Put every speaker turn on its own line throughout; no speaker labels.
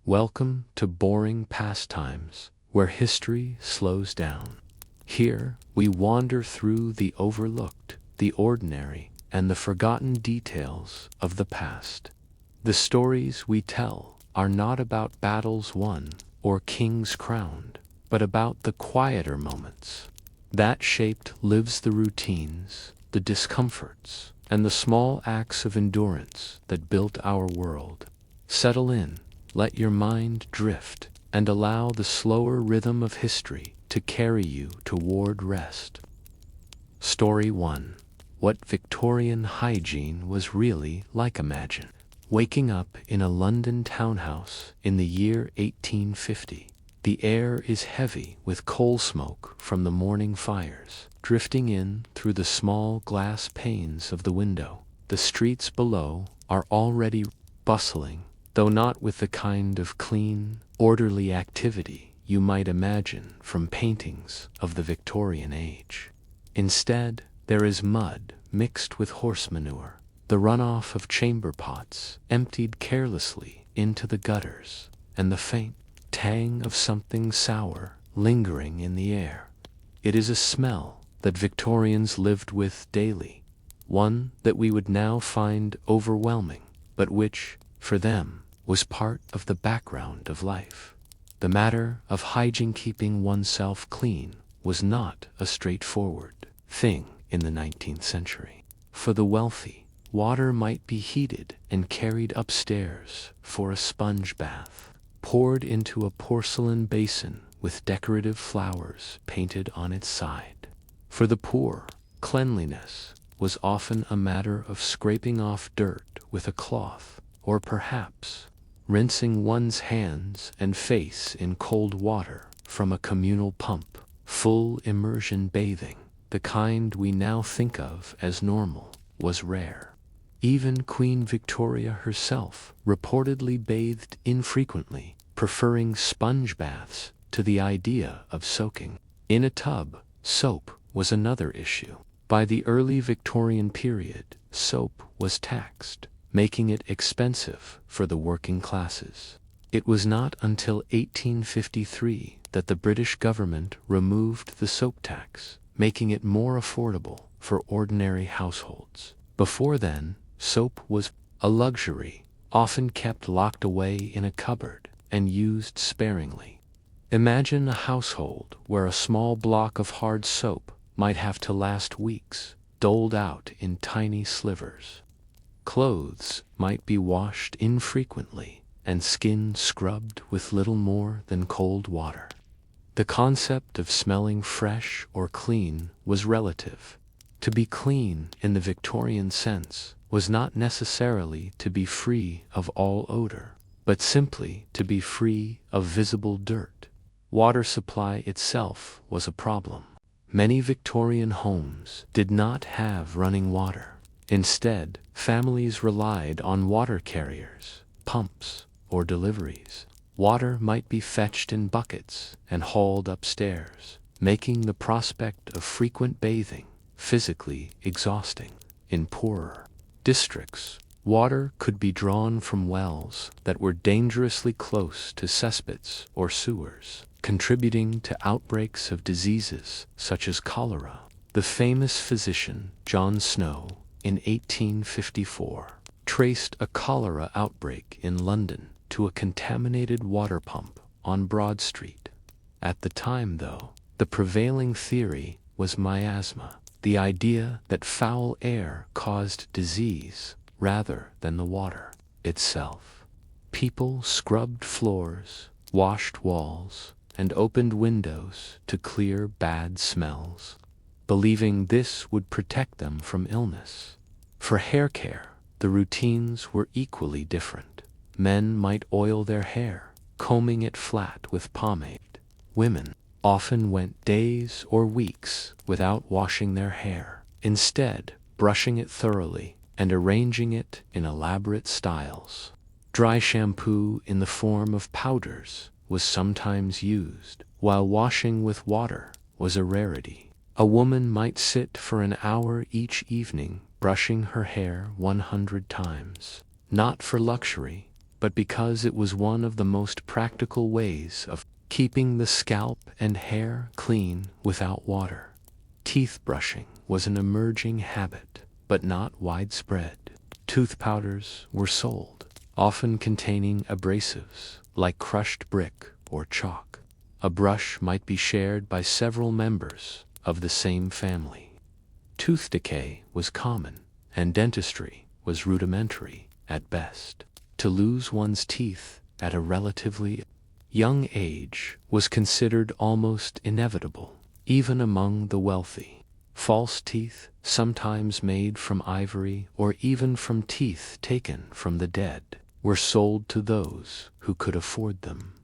Welcome to boring pastimes, where history slows down. Here, we wander through the overlooked, the ordinary, and the forgotten details of the past. The stories we tell are not about battles won or kings crowned, but about the quieter moments that shaped lives, the routines, the discomforts, and the small acts of endurance that built our world. Settle in, let your mind drift, and allow the slower rhythm of history to carry you toward rest. Story 1. What Victorian hygiene was really like. Imagine waking up in a London townhouse in the year 1850. The air is heavy with coal smoke from the morning fires, drifting in through the small glass panes of the window. The streets below are already bustling, though not with the kind of clean, orderly activity you might imagine from paintings of the Victorian age. Instead, there is mud mixed with horse manure, the runoff of chamber pots emptied carelessly into the gutters, and the faint tang of something sour lingering in the air. It is a smell that Victorians lived with daily, one that we would now find overwhelming, but which, for them, was part of the background of life. The matter of hygiene, keeping oneself clean, was not a straightforward thing in the 19th century. For the wealthy, water might be heated and carried upstairs for a sponge bath, poured into a porcelain basin with decorative flowers painted on its side. For the poor, cleanliness was often a matter of scraping off dirt with a cloth, or perhaps rinsing one's hands and face in cold water from a communal pump. Full immersion bathing, the kind we now think of as normal, was rare. Even Queen Victoria herself reportedly bathed infrequently, preferring sponge baths to the idea of soaking in a tub. Soap was another issue. By the early Victorian period, soap was taxed, making it expensive for the working classes. It was not until 1853 that the British government removed the soap tax, making it more affordable for ordinary households. Before then, soap was a luxury, often kept locked away in a cupboard and used sparingly. Imagine a household where a small block of hard soap might have to last weeks, doled out in tiny slivers. Clothes might be washed infrequently, and skin scrubbed with little more than cold water. The concept of smelling fresh or clean was relative. To be clean in the Victorian sense was not necessarily to be free of all odor, but simply to be free of visible dirt. Water supply itself was a problem. Many Victorian homes did not have running water. Instead, families relied on water carriers, pumps, or deliveries. Water might be fetched in buckets and hauled upstairs, making the prospect of frequent bathing physically exhausting. In poorer districts, water could be drawn from wells that were dangerously close to cesspits or sewers, contributing to outbreaks of diseases such as cholera. The famous physician John Snow, in 1854, traced a cholera outbreak in London to a contaminated water pump on Broad Street. At the time, though, the prevailing theory was miasma, the idea that foul air caused disease rather than the water itself. People scrubbed floors, washed walls, and opened windows to clear bad smells, believing this would protect them from illness. For hair care, the routines were equally different. Men might oil their hair, combing it flat with pomade. Women often went days or weeks without washing their hair, instead brushing it thoroughly and arranging it in elaborate styles. Dry shampoo in the form of powders was sometimes used, while washing with water was a rarity. A woman might sit for an hour each evening brushing her hair 100 times, not for luxury, but because it was one of the most practical ways of keeping the scalp and hair clean without water. Teeth brushing was an emerging habit, but not widespread. Tooth powders were sold, often containing abrasives like crushed brick or chalk. A brush might be shared by several members of the same family. Tooth decay was common, and dentistry was rudimentary at best. To lose one's teeth at a relatively young age was considered almost inevitable, even among the wealthy. False teeth, sometimes made from ivory or even from teeth taken from the dead, were sold to those who could afford them.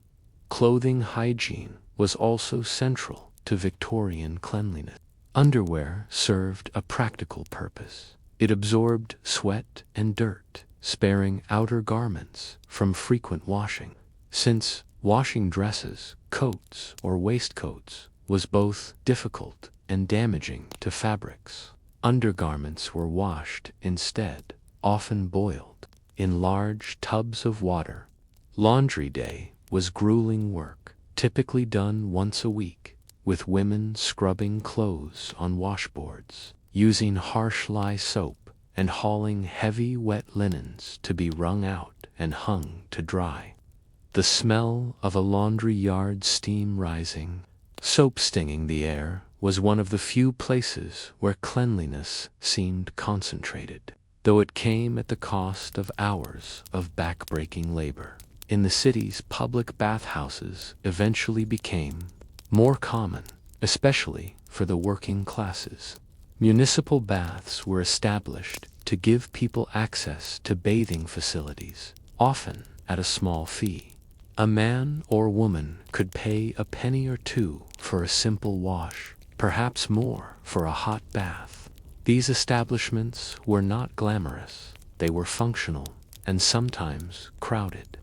Clothing hygiene was also central to Victorian cleanliness. Underwear served a practical purpose. It absorbed sweat and dirt, sparing outer garments from frequent washing. Since washing dresses, coats, or waistcoats was both difficult and damaging to fabrics, undergarments were washed instead, often boiled, in large tubs of water. Laundry day was grueling work, typically done once a week, with women scrubbing clothes on washboards, using harsh lye soap, and hauling heavy wet linens to be wrung out and hung to dry. The smell of a laundry yard steam rising, soap stinging the air, was one of the few places where cleanliness seemed concentrated, though it came at the cost of hours of back-breaking labor. In the cities, public bathhouses eventually became more common, especially for the working classes. Municipal baths were established to give people access to bathing facilities, often at a small fee. A man or woman could pay a penny or two for a simple wash, perhaps more for a hot bath. These establishments were not glamorous, they were functional and sometimes crowded,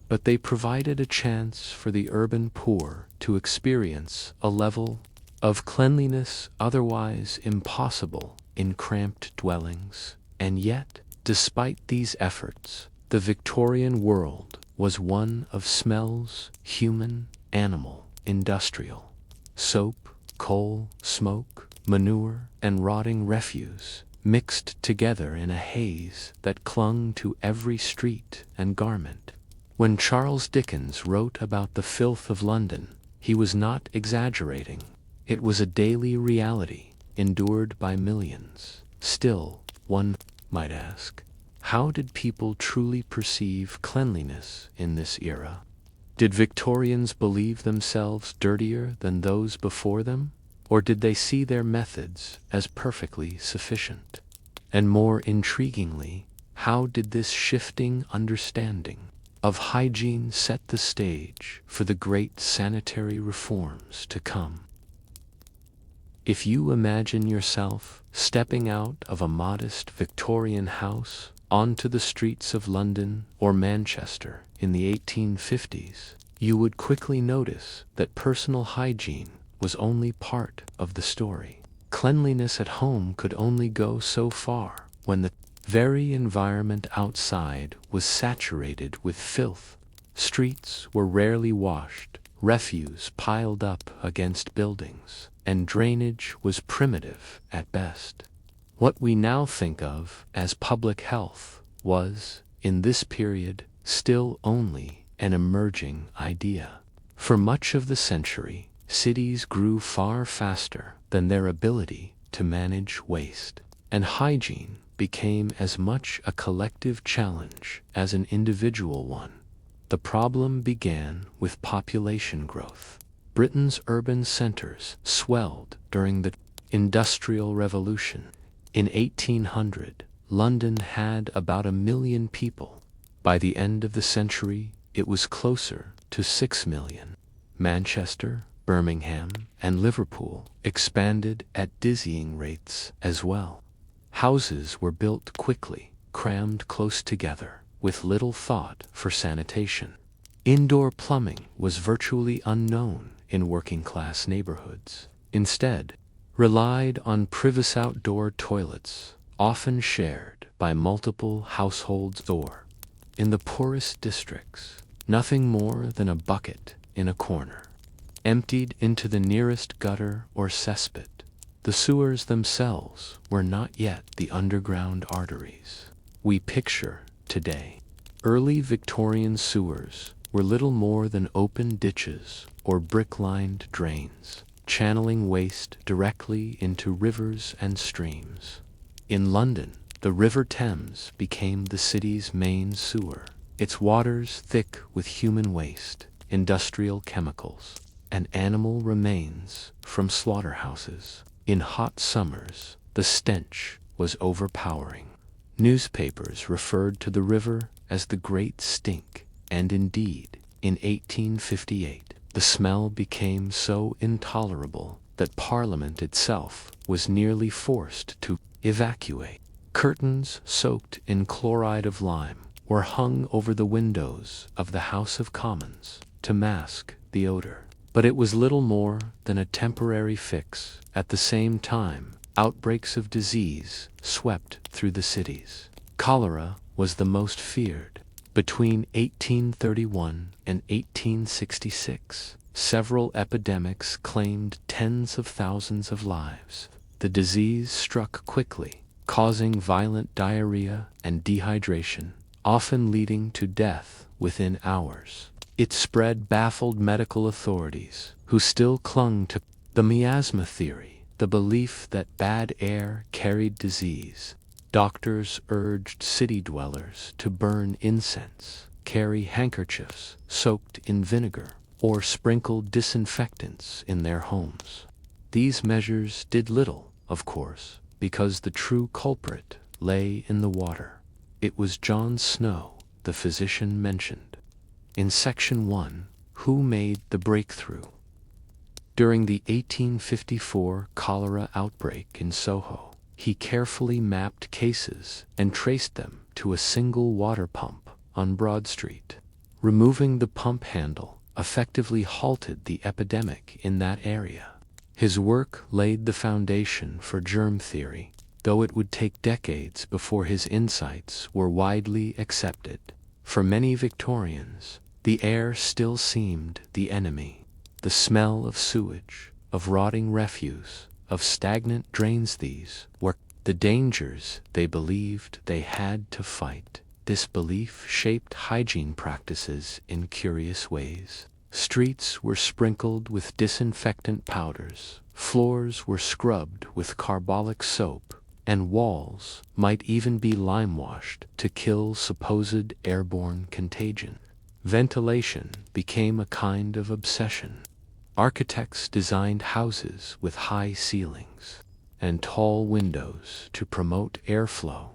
but they provided a chance for the urban poor to experience a level of cleanliness otherwise impossible in cramped dwellings. And yet, despite these efforts, the Victorian world was one of smells, human, animal, industrial. Soap, coal, smoke, manure, and rotting refuse mixed together in a haze that clung to every street and garment. When Charles Dickens wrote about the filth of London, he was not exaggerating. It was a daily reality endured by millions. Still, one might ask, how did people truly perceive cleanliness in this era? Did Victorians believe themselves dirtier than those before them, or did they see their methods as perfectly sufficient? And more intriguingly, how did this shifting understanding of hygiene set the stage for the great sanitary reforms to come? If you imagine yourself stepping out of a modest Victorian house onto the streets of London or Manchester in the 1850s, you would quickly notice that personal hygiene was only part of the story. Cleanliness at home could only go so far when the very environment outside was saturated with filth. Streets were rarely washed, refuse piled up against buildings, and drainage was primitive at best. What we now think of as public health was, in this period, still only an emerging idea. For much of the century, cities grew far faster than their ability to manage waste, and hygiene became as much a collective challenge as an individual one. The problem began with population growth. Britain's urban centers swelled during the Industrial Revolution. In 1800, London had about 1 million people. By the end of the century, it was closer to 6 million. Manchester, Birmingham, and Liverpool expanded at dizzying rates as well. Houses were built quickly, crammed close together, with little thought for sanitation. Indoor plumbing was virtually unknown in working-class neighborhoods. Instead, relied on private outdoor toilets, often shared by multiple households or In the poorest districts, nothing more than a bucket in a corner, emptied into the nearest gutter or cesspit. The sewers themselves were not yet the underground arteries we picture today. Early Victorian sewers were little more than open ditches or brick-lined drains, channeling waste directly into rivers and streams. In London, the River Thames became the city's main sewer, its waters thick with human waste, industrial chemicals, and animal remains from slaughterhouses. In hot summers, the stench was overpowering. Newspapers referred to the river as the Great Stink, and indeed, in 1858, the smell became so intolerable that Parliament itself was nearly forced to evacuate. Curtains soaked in chloride of lime were hung over the windows of the House of Commons to mask the odor. But it was little more than a temporary fix. At the same time, outbreaks of disease swept through the cities. Cholera was the most feared. Between 1831 and 1866, several epidemics claimed tens of thousands of lives. The disease struck quickly, causing violent diarrhea and dehydration, often leading to death within hours. Its spread baffled medical authorities, who still clung to the miasma theory, the belief that bad air carried disease. Doctors urged city dwellers to burn incense, carry handkerchiefs soaked in vinegar, or sprinkle disinfectants in their homes. These measures did little, of course, because the true culprit lay in the water. It was John Snow, the physician mentioned in Section 1, who made the breakthrough. During the 1854 cholera outbreak in Soho, he carefully mapped cases and traced them to a single water pump on Broad Street. Removing the pump handle effectively halted the epidemic in that area. His work laid the foundation for germ theory, though it would take decades before his insights were widely accepted. For many Victorians, the air still seemed the enemy. The smell of sewage, of rotting refuse, of stagnant drains, these were the dangers they believed they had to fight. This belief shaped hygiene practices in curious ways. Streets were sprinkled with disinfectant powders, floors were scrubbed with carbolic soap, and walls might even be lime-washed to kill supposed airborne contagion. Ventilation became a kind of obsession. Architects designed houses with high ceilings and tall windows to promote airflow.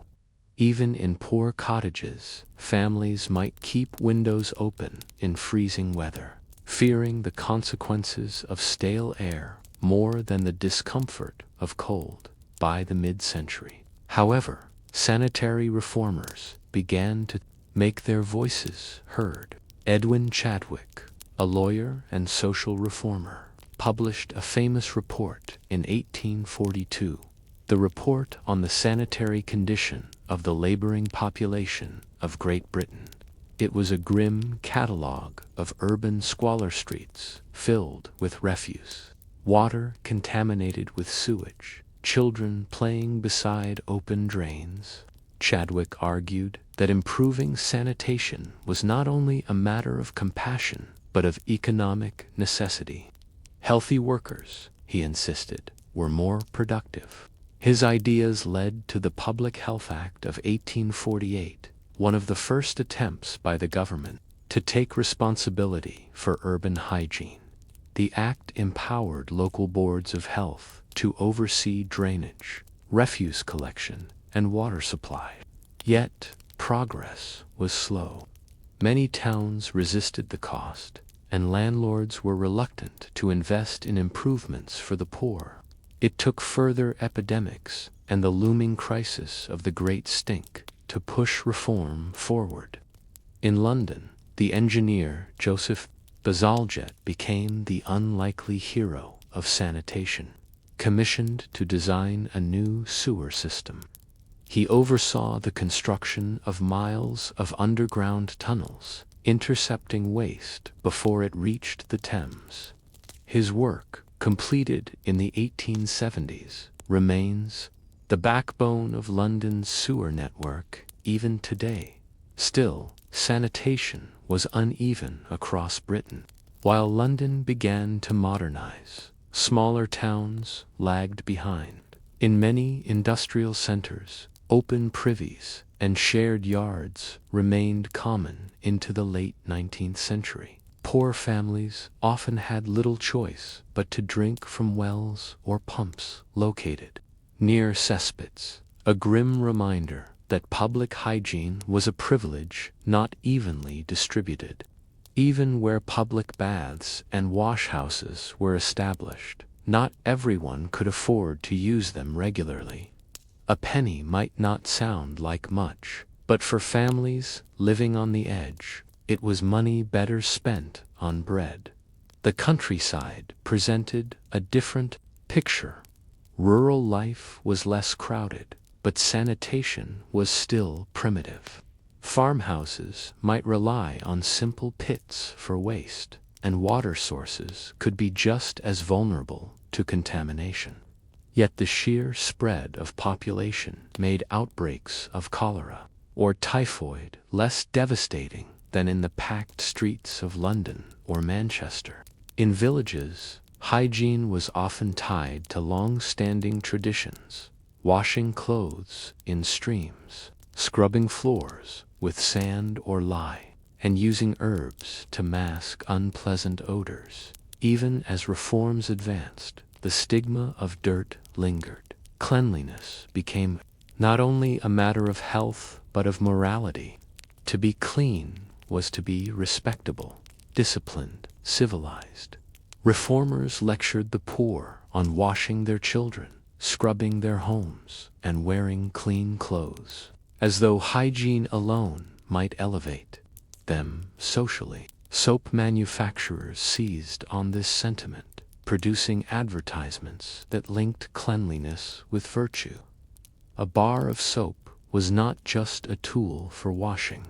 Even in poor cottages, families might keep windows open in freezing weather, fearing the consequences of stale air more than the discomfort of cold. By the mid-century, however, sanitary reformers began to make their voices heard. Edwin Chadwick, a lawyer and social reformer, published a famous report in 1842, the Report on the Sanitary Condition of the Laboring Population of Great Britain. It was a grim catalogue of urban squalor streets filled with refuse, water contaminated with sewage, children playing beside open drains. Chadwick argued that improving sanitation was not only a matter of compassion, but of economic necessity. Healthy workers, he insisted, were more productive. His ideas led to the Public Health Act of 1848, one of the first attempts by the government to take responsibility for urban hygiene. The act empowered local boards of health to oversee drainage, refuse collection, and water supply. Yet, progress was slow. Many towns resisted the cost, and landlords were reluctant to invest in improvements for the poor. It took further epidemics and the looming crisis of the Great Stink to push reform forward. In London, the engineer Joseph Bazalgette became the unlikely hero of sanitation, commissioned to design a new sewer system. He oversaw the construction of miles of underground tunnels, intercepting waste before it reached the Thames. His work, completed in the 1870s, remains the backbone of London's sewer network even today. Still, sanitation was uneven across Britain. While London began to modernize, smaller towns lagged behind. In many industrial centers, open privies and shared yards remained common into the late 19th century. Poor families often had little choice but to drink from wells or pumps located near cesspits, a grim reminder that public hygiene was a privilege not evenly distributed. Even where public baths and washhouses were established, not everyone could afford to use them regularly. A penny might not sound like much, but for families living on the edge, it was money better spent on bread. The countryside presented a different picture. Rural life was less crowded, but sanitation was still primitive. Farmhouses might rely on simple pits for waste, and water sources could be just as vulnerable to contamination. Yet the sheer spread of population made outbreaks of cholera or typhoid less devastating than in the packed streets of London or Manchester. In villages, hygiene was often tied to long-standing traditions, washing clothes in streams, scrubbing floors with sand or lye, and using herbs to mask unpleasant odors. Even as reforms advanced, the stigma of dirt lingered. Cleanliness became not only a matter of health but of morality. To be clean was to be respectable, disciplined, civilized. Reformers lectured the poor on washing their children, scrubbing their homes, and wearing clean clothes, as though hygiene alone might elevate them socially. Soap manufacturers seized on this sentiment, producing advertisements that linked cleanliness with virtue. A bar of soap was not just a tool for washing.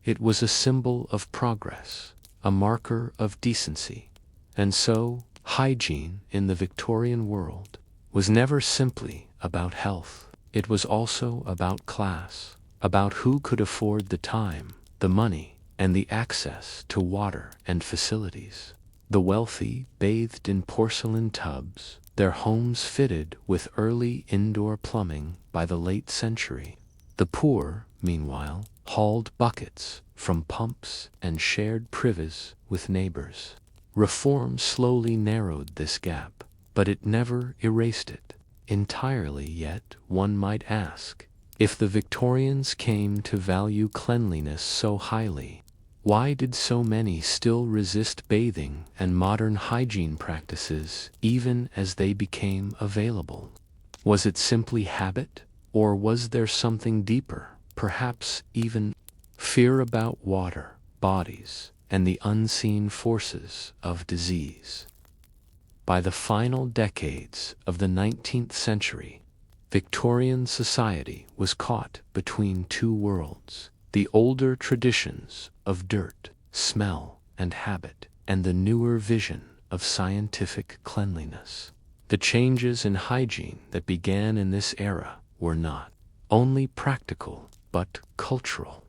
It was a symbol of progress, a marker of decency. And so, hygiene in the Victorian world was never simply about health. It was also about class, about who could afford the time, the money, and the access to water and facilities. The wealthy bathed in porcelain tubs, their homes fitted with early indoor plumbing by the late century. The poor, meanwhile, hauled buckets from pumps and shared privies with neighbors. Reform slowly narrowed this gap, but it never erased it entirely. Yet one might ask, if the Victorians came to value cleanliness so highly, why did so many still resist bathing and modern hygiene practices even as they became available? Was it simply habit, or was there something deeper, perhaps even fear about water, bodies, and the unseen forces of disease? By the final decades of the 19th century, Victorian society was caught between two worlds: the older traditions of dirt, smell, and habit, and the newer vision of scientific cleanliness. The changes in hygiene that began in this era were not only practical but cultural.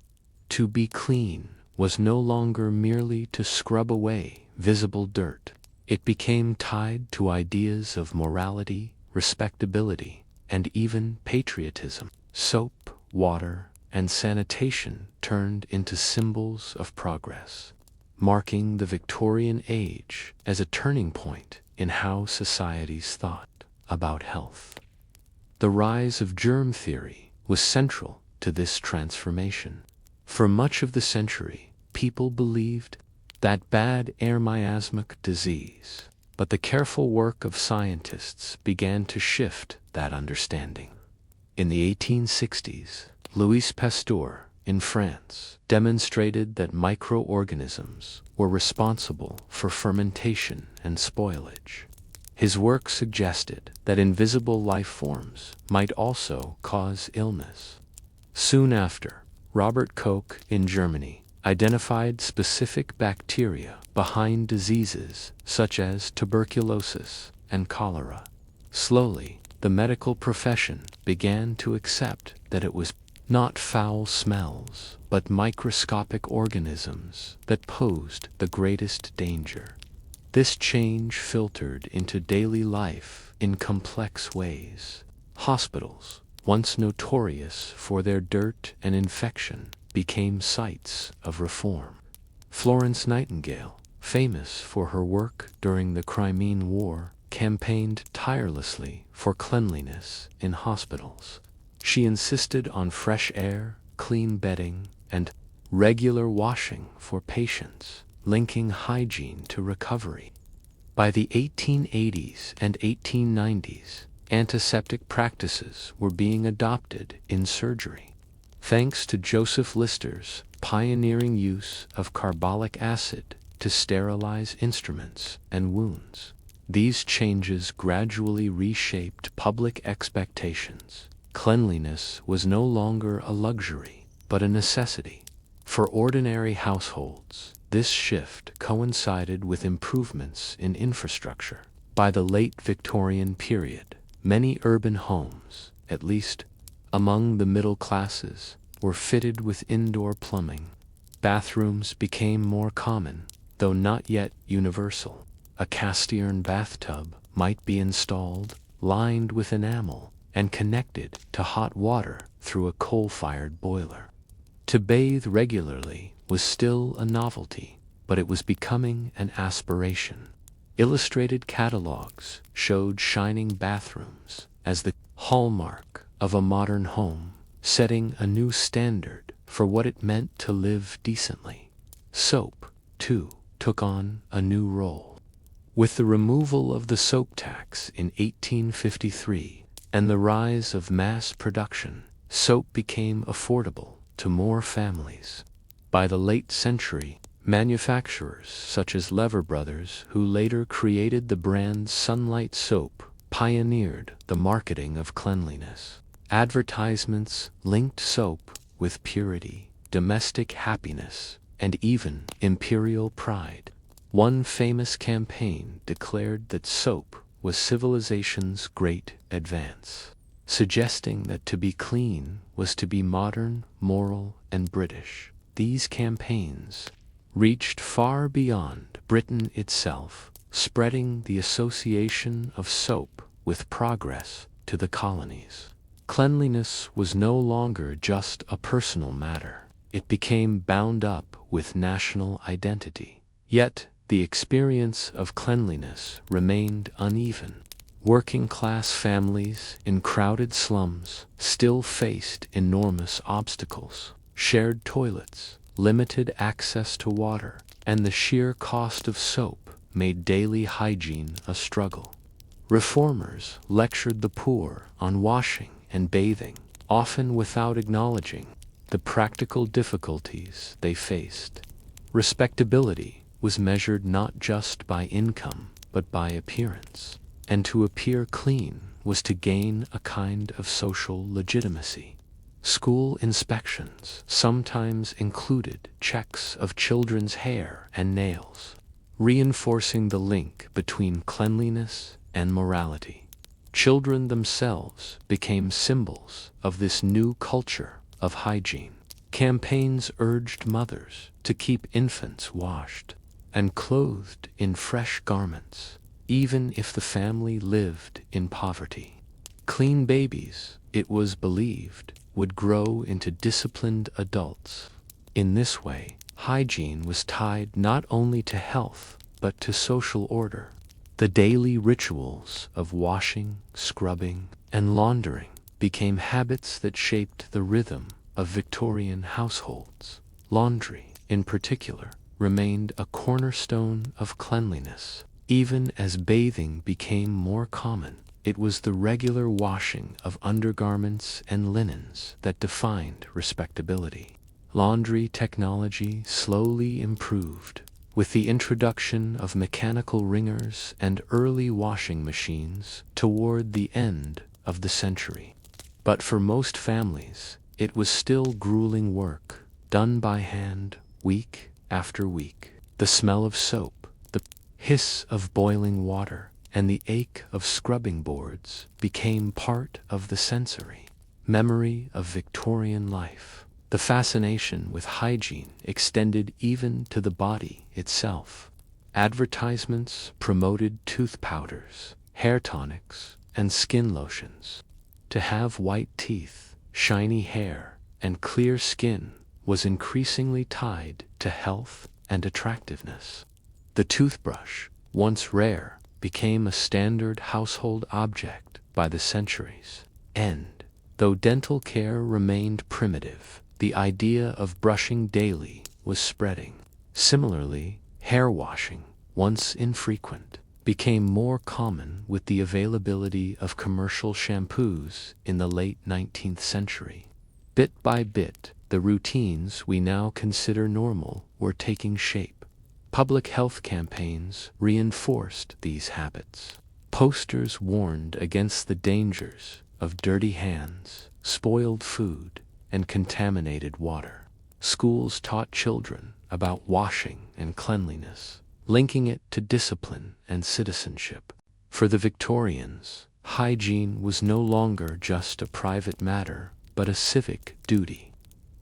To be clean was no longer merely to scrub away visible dirt. It became tied to ideas of morality, respectability, and even patriotism. Soap, water, and sanitation turned into symbols of progress, marking the Victorian age as a turning point in how societies thought about health. The rise of germ theory was central to this transformation. For much of the century, people believed that bad air miasmic disease, but the careful work of scientists began to shift that understanding. In the 1860s, Louis Pasteur in France demonstrated that microorganisms were responsible for fermentation and spoilage. His work suggested that invisible life forms might also cause illness. Soon after, Robert Koch in Germany identified specific bacteria behind diseases such as tuberculosis and cholera. Slowly, the medical profession began to accept that it was not foul smells, but microscopic organisms that posed the greatest danger. This change filtered into daily life in complex ways. Hospitals, once notorious for their dirt and infection, became sites of reform. Florence Nightingale, famous for her work during the Crimean War, campaigned tirelessly for cleanliness in hospitals. She insisted on fresh air, clean bedding, and regular washing for patients, linking hygiene to recovery. By the 1880s and 1890s, antiseptic practices were being adopted in surgery. Thanks to Joseph Lister's pioneering use of carbolic acid to sterilize instruments and wounds, these changes gradually reshaped public expectations. Cleanliness was no longer a luxury, but a necessity. For ordinary households, this shift coincided with improvements in infrastructure. By the late Victorian period, many urban homes, at least among the middle classes, were fitted with indoor plumbing. Bathrooms became more common, though not yet universal. A cast-iron bathtub might be installed, lined with enamel, and connected to hot water through a coal-fired boiler. To bathe regularly was still a novelty, but it was becoming an aspiration. Illustrated catalogs showed shining bathrooms as the hallmark of a modern home, setting a new standard for what it meant to live decently. Soap, too, took on a new role. With the removal of the soap tax in 1853 and the rise of mass production, soap became affordable to more families. By the late century, manufacturers such as Lever Brothers, who later created the brand Sunlight Soap, pioneered the marketing of cleanliness. Advertisements linked soap with purity, domestic happiness, and even imperial pride. One famous campaign declared that soap was civilization's great advance, suggesting that to be clean was to be modern, moral, and British. These campaigns reached far beyond Britain itself, spreading the association of soap with progress to the colonies. Cleanliness was no longer just a personal matter. It became bound up with national identity. Yet, the experience of cleanliness remained uneven. Working-class families in crowded slums still faced enormous obstacles. Shared toilets, limited access to water, and the sheer cost of soap made daily hygiene a struggle. Reformers lectured the poor on washing and bathing, often without acknowledging the practical difficulties they faced. Respectability was measured not just by income, but by appearance, and to appear clean was to gain a kind of social legitimacy. School inspections sometimes included checks of children's hair and nails, reinforcing the link between cleanliness and morality. Children themselves became symbols of this new culture of hygiene. Campaigns urged mothers to keep infants washed and clothed in fresh garments, even if the family lived in poverty. Clean babies, it was believed, would grow into disciplined adults. In this way, hygiene was tied not only to health, but to social order. The daily rituals of washing, scrubbing, and laundering became habits that shaped the rhythm of Victorian households. Laundry, in particular, remained a cornerstone of cleanliness. Even as bathing became more common, it was the regular washing of undergarments and linens that defined respectability. Laundry technology slowly improved, with the introduction of mechanical wringers and early washing machines toward the end of the century. But for most families, it was still grueling work, done by hand, week after week. The smell of soap, the hiss of boiling water, and the ache of scrubbing boards became part of the sensory memory of Victorian life. The fascination with hygiene extended even to the body itself. Advertisements promoted tooth powders, hair tonics, and skin lotions. To have white teeth, shiny hair, and clear skin was increasingly tied to health and attractiveness. The toothbrush, once rare, became a standard household object by the centuries. And, though dental care remained primitive, the idea of brushing daily was spreading. Similarly, hair washing, once infrequent, became more common with the availability of commercial shampoos in the late 19th century. Bit by bit, the routines we now consider normal were taking shape. Public health campaigns reinforced these habits. Posters warned against the dangers of dirty hands, spoiled food, and contaminated water. Schools taught children about washing and cleanliness, linking it to discipline and citizenship. For the Victorians, hygiene was no longer just a private matter, but a civic duty.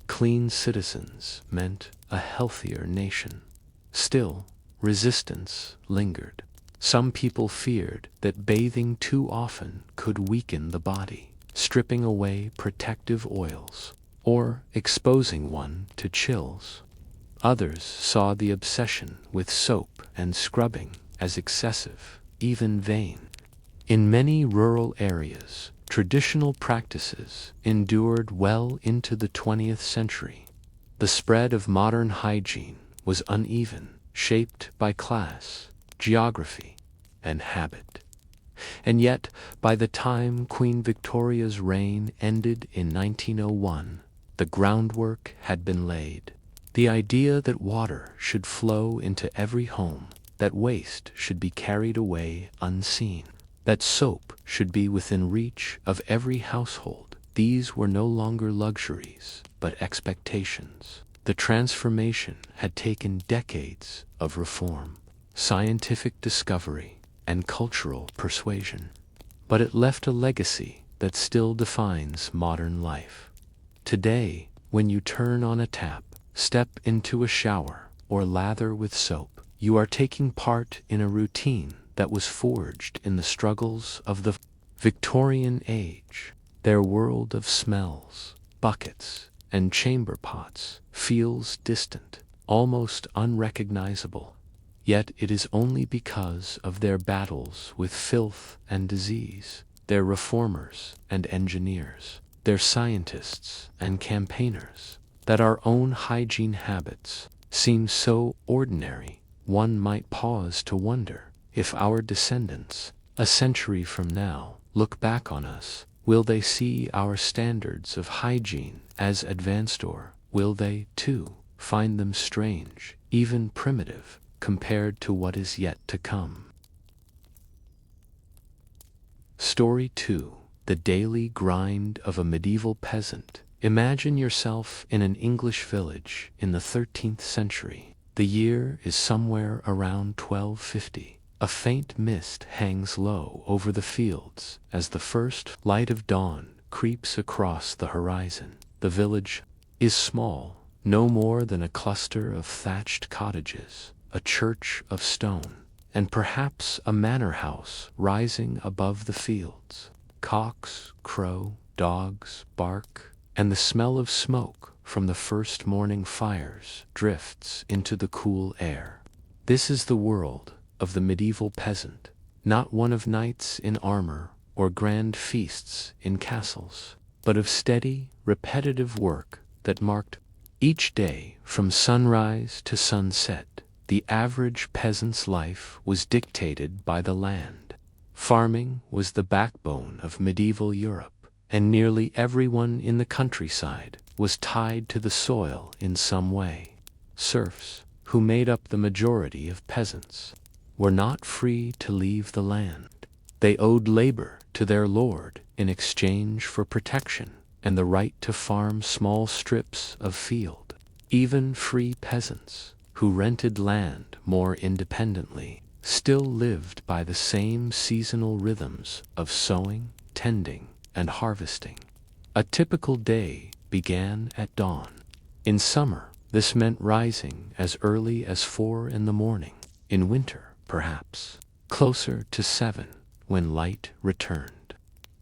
Clean citizens meant a healthier nation. Still, resistance lingered. Some people feared that bathing too often could weaken the body, stripping away protective oils, or exposing one to chills. Others saw the obsession with soap and scrubbing as excessive, even vain. In many rural areas, traditional practices endured well into the 20th century. The spread of modern hygiene was uneven, shaped by class, geography, and habit. And yet, by the time Queen Victoria's reign ended in 1901, the groundwork had been laid. The idea that water should flow into every home, that waste should be carried away unseen, that soap should be within reach of every household, these were no longer luxuries, but expectations. The transformation had taken decades of reform, scientific discovery, and cultural persuasion. But it left a legacy that still defines modern life. Today, when you turn on a tap, step into a shower, or lather with soap, you are taking part in a routine that was forged in the struggles of the Victorian age. Their world of smells, buckets, and chamber pots feels distant, almost unrecognizable. Yet it is only because of their battles with filth and disease, their reformers and engineers, their scientists and campaigners, that our own hygiene habits seem so ordinary. One might pause to wonder if our descendants, a century from now, look back on us, will they see our standards of hygiene as advanced, or will they, too, find them strange, even primitive, compared to what is yet to come? Story 2. The daily grind of a medieval peasant. Imagine yourself in an English village in the 13th century. The year is somewhere around 1250. A faint mist hangs low over the fields as the first light of dawn creeps across the horizon. The village is small, no more than a cluster of thatched cottages, a church of stone, and perhaps a manor house rising above the fields. Cocks crow, dogs bark, and the smell of smoke from the first morning fires drifts into the cool air. This is the world of the medieval peasant, not one of knights in armor or grand feasts in castles, but of steady, repetitive work that marked each day from sunrise to sunset. The average peasant's life was dictated by the land. Farming was the backbone of medieval Europe, and nearly everyone in the countryside was tied to the soil in some way. Serfs, who made up the majority of peasants, were not free to leave the land. They owed labor to their lord in exchange for protection and the right to farm small strips of field. Even free peasants, who rented land more independently, still lived by the same seasonal rhythms of sowing, tending, and harvesting. A typical day began at dawn. In summer, this meant rising as early as 4 in the morning. In winter, perhaps, closer to 7, when light returned.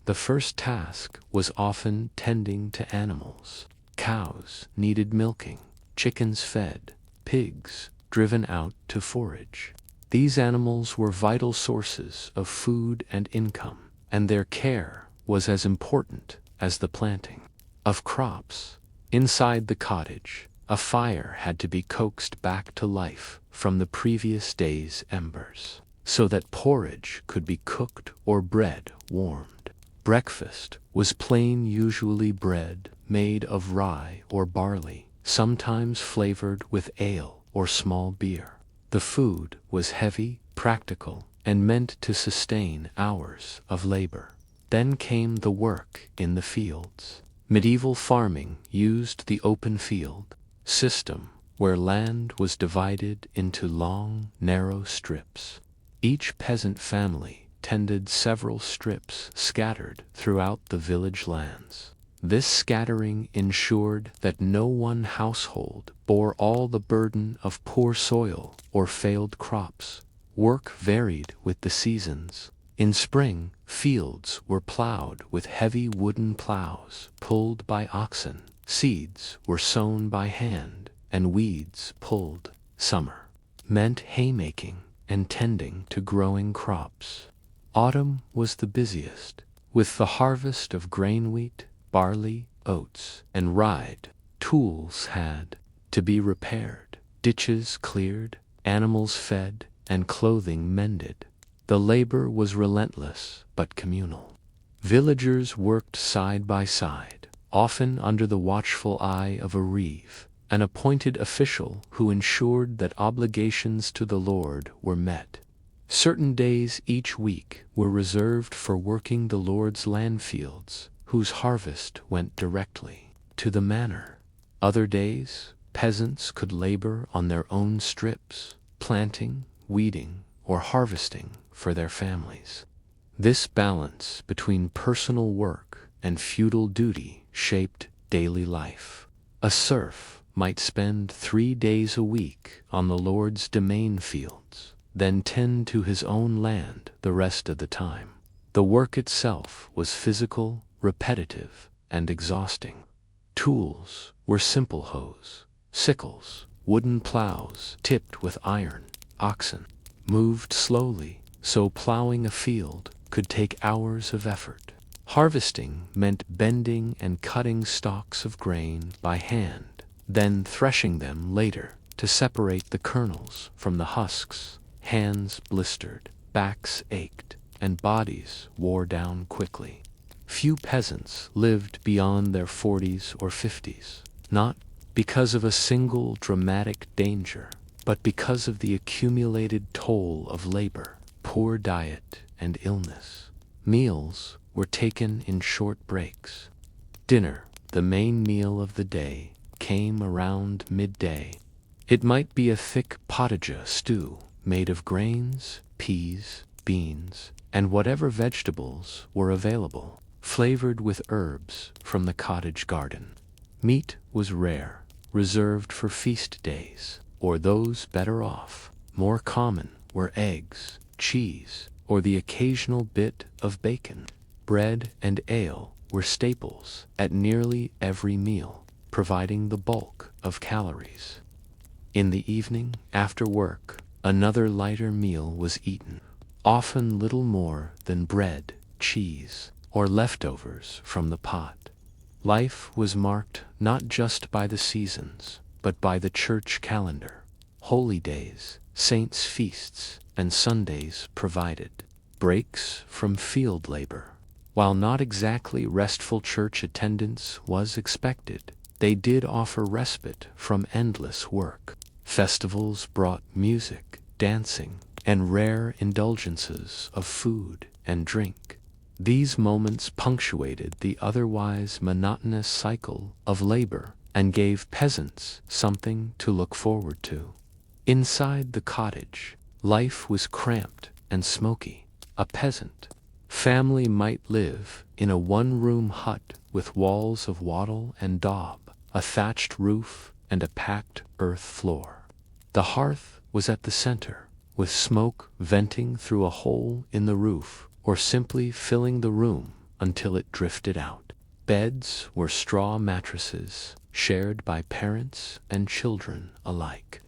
The first task was often tending to animals. Cows needed milking, chickens fed, pigs driven out to forage. These animals were vital sources of food and income, and their care was as important as the planting of crops. Inside the cottage, a fire had to be coaxed back to life from the previous day's embers, so that porridge could be cooked or bread warmed. Breakfast was plain, usually bread made of rye or barley, sometimes flavored with ale or small beer. The food was heavy, practical, and meant to sustain hours of labor. Then came the work in the fields. Medieval farming used the open field system, where land was divided into long, narrow strips. Each peasant family tended several strips scattered throughout the village lands. This scattering ensured that no one household bore all the burden of poor soil or failed crops. Work varied with the seasons. In spring, fields were plowed with heavy wooden plows pulled by oxen. Seeds were sown by hand, and weeds pulled. Summer meant haymaking and tending to growing crops. Autumn was the busiest, with the harvest of grain, wheat, barley, oats, and rye. Tools had to be repaired, ditches cleared, animals fed, and clothing mended. The labor was relentless but communal. Villagers worked side by side, often under the watchful eye of a reeve, an appointed official who ensured that obligations to the Lord were met. Certain days each week were reserved for working the Lord's land fields, whose harvest went directly to the manor. Other days, peasants could labor on their own strips, planting, weeding, or harvesting for their families. This balance between personal work and feudal duty shaped daily life. A serf might spend 3 days a week on the Lord's domain fields, then tend to his own land the rest of the time. The work itself was physical, repetitive, and exhausting. Tools were simple hoes, sickles, wooden plows tipped with iron. Oxen moved slowly, so plowing a field could take hours of effort. Harvesting meant bending and cutting stalks of grain by hand, then threshing them later to separate the kernels from the husks. Hands blistered, backs ached, and bodies wore down quickly. Few peasants lived beyond their 40s or 50s, not because of a single dramatic danger, but because of the accumulated toll of labor, poor diet, and illness. Meals were taken in short breaks. Dinner, the main meal of the day, came around midday. It might be a thick pottage stew made of grains, peas, beans, and whatever vegetables were available, flavored with herbs from the cottage garden. Meat was rare, reserved for feast days, or those better off. More common were eggs, cheese, or the occasional bit of bacon. Bread and ale were staples at nearly every meal, providing the bulk of calories. In the evening, after work, another lighter meal was eaten, often little more than bread, cheese, or leftovers from the pot. Life was marked not just by the seasons, but by the church calendar. Holy days, saints' feasts, and Sundays provided breaks from field labor. While not exactly restful church attendance was expected, they did offer respite from endless work. Festivals brought music, dancing, and rare indulgences of food and drink. These moments punctuated the otherwise monotonous cycle of labor and gave peasants something to look forward to. Inside the cottage, life was cramped and smoky. A peasant family might live in a one-room hut with walls of wattle and daub, a thatched roof, and a packed earth floor. The hearth was at the center, with smoke venting through a hole in the roof or simply filling the room until it drifted out. Beds were straw mattresses, shared by parents and children alike.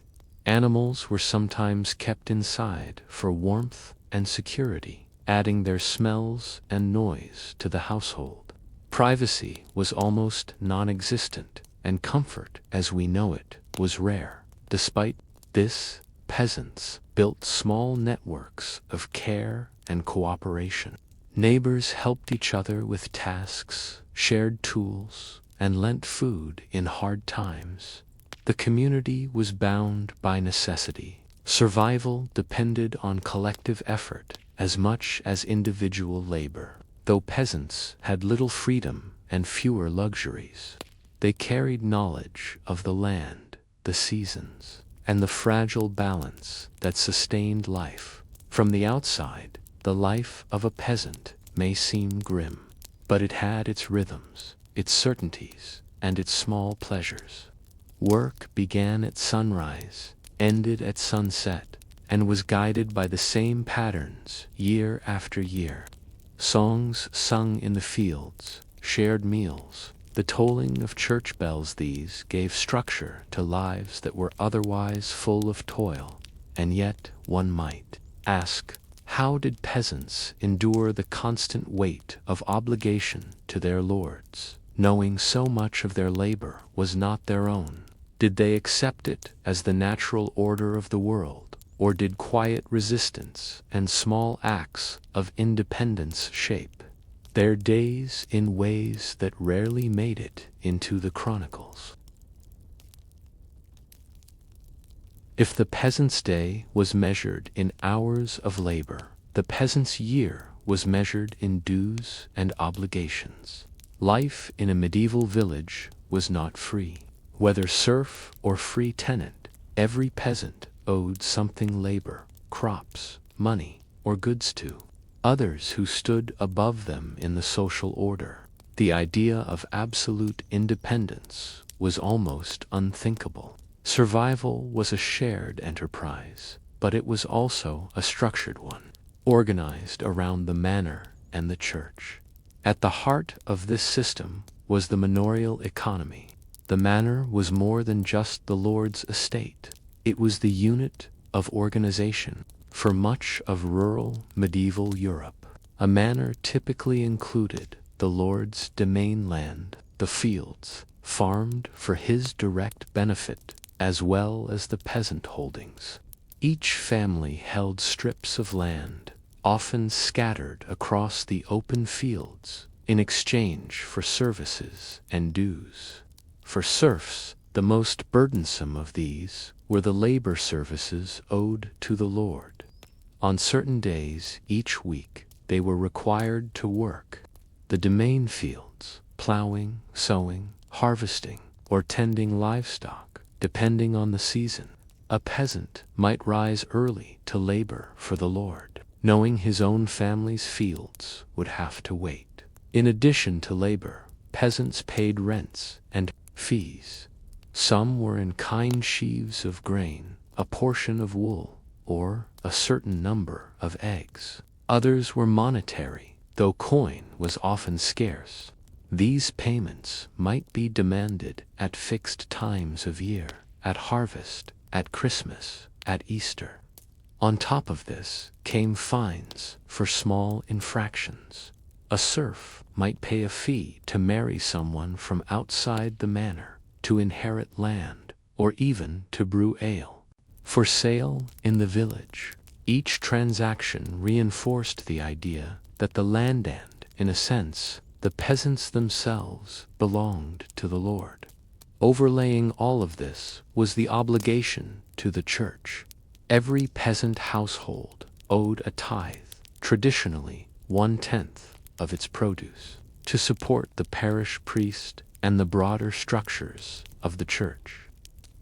Animals were sometimes kept inside for warmth and security, adding their smells and noise to the household. Privacy was almost non-existent, and comfort as we know it was rare. Despite this, peasants built small networks of care and cooperation. Neighbors helped each other with tasks, shared tools, and lent food in hard times. The community was bound by necessity. Survival depended on collective effort as much as individual labor. Though peasants had little freedom and fewer luxuries, they carried knowledge of the land, the seasons, and the fragile balance that sustained life. From the outside, the life of a peasant may seem grim, but it had its rhythms, its certainties, and its small pleasures. Work began at sunrise, ended at sunset, and was guided by the same patterns year after year. Songs sung in the fields, shared meals, the tolling of church bells, these gave structure to lives that were otherwise full of toil. And yet, one might ask, how did peasants endure the constant weight of obligation to their lords, knowing so much of their labor was not their own? Did they accept it as the natural order of the world, or did quiet resistance and small acts of independence shape their days in ways that rarely made it into the chronicles? If the peasant's day was measured in hours of labor, the peasant's year was measured in dues and obligations. Life in a medieval village was not free. Whether serf or free tenant, every peasant owed something: labor, crops, money, or goods to others who stood above them in the social order. The idea of absolute independence was almost unthinkable. Survival was a shared enterprise, but it was also a structured one, organized around the manor and the church. At the heart of this system was the manorial economy. The manor was more than just the lord's estate. It was the unit of organization. For much of rural medieval Europe, a manor typically included the lord's domain land, the fields, farmed for his direct benefit, as well as the peasant holdings. Each family held strips of land, often scattered across the open fields, in exchange for services and dues. For serfs, the most burdensome of these were the labor services owed to the lord. On certain days each week, they were required to work the domain fields, plowing, sowing, harvesting, or tending livestock, depending on the season. A peasant might rise early to labor for the lord, knowing his own family's fields would have to wait. In addition to labor, peasants paid rents and fees. Some were in kind sheaves of grain, a portion of wool, or a certain number of eggs. Others were monetary, though coin was often scarce. These payments might be demanded at fixed times of year, at harvest, at Christmas, at Easter. On top of this came fines for small infractions. A serf might pay a fee to marry someone from outside the manor, to inherit land, or even to brew ale for sale in the village. Each transaction reinforced the idea that the land and, in a sense, the peasants themselves belonged to the lord. Overlaying all of this was the obligation to the church. Every peasant household owed a tithe, traditionally 1/10 of its produce, to support the parish priest and the broader structures of the church.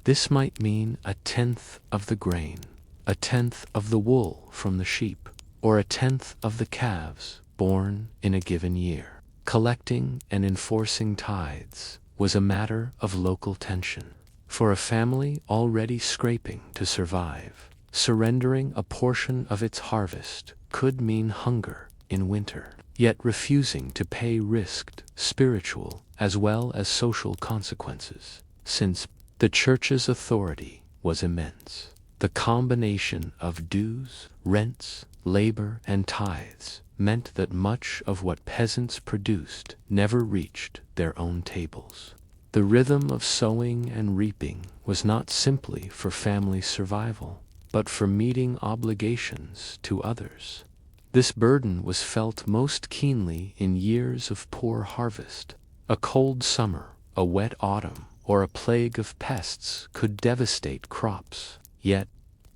This might mean 1/10 of the grain, 1/10 of the wool from the sheep, or 1/10 of the calves born in a given year. Collecting and enforcing tithes was a matter of local tension. For a family already scraping to survive, surrendering a portion of its harvest could mean hunger in winter. Yet refusing to pay risked spiritual as well as social consequences, since the church's authority was immense. The combination of dues, rents, labor, and tithes meant that much of what peasants produced never reached their own tables. The rhythm of sowing and reaping was not simply for family survival, but for meeting obligations to others. This burden was felt most keenly in years of poor harvest. A cold summer, a wet autumn, or a plague of pests could devastate crops. Yet,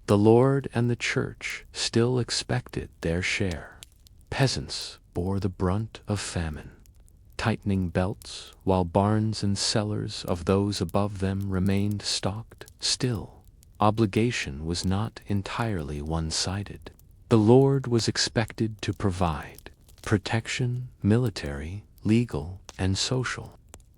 the Lord and the Church still expected their share. Peasants bore the brunt of famine, tightening belts while barns and cellars of those above them remained stocked. Still, obligation was not entirely one-sided. The Lord was expected to provide protection, military, legal, and social.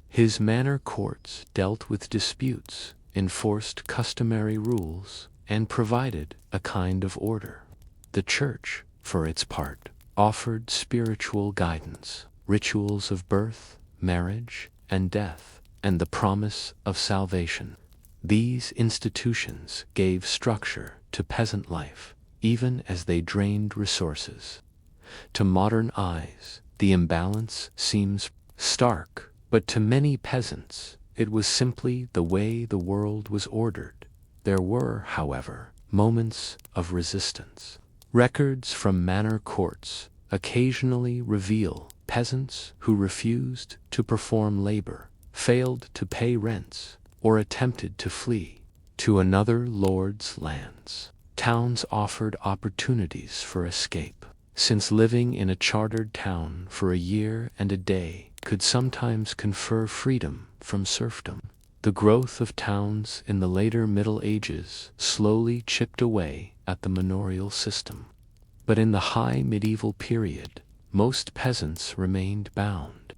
His manor courts dealt with disputes, enforced customary rules, and provided a kind of order. The Church, for its part, offered spiritual guidance, rituals of birth, marriage, and death, and the promise of salvation. These institutions gave structure to peasant life, even as they drained resources. To modern eyes, the imbalance seems stark, but to many peasants, it was simply the way the world was ordered. There were, however, moments of resistance. Records from manor courts occasionally reveal peasants who refused to perform labor, failed to pay rents, or attempted to flee to another lord's lands. Towns offered opportunities for escape, since living in a chartered town for a year and a day could sometimes confer freedom from serfdom. The growth of towns in the later Middle Ages slowly chipped away at the manorial system. But in the high medieval period, most peasants remained bound.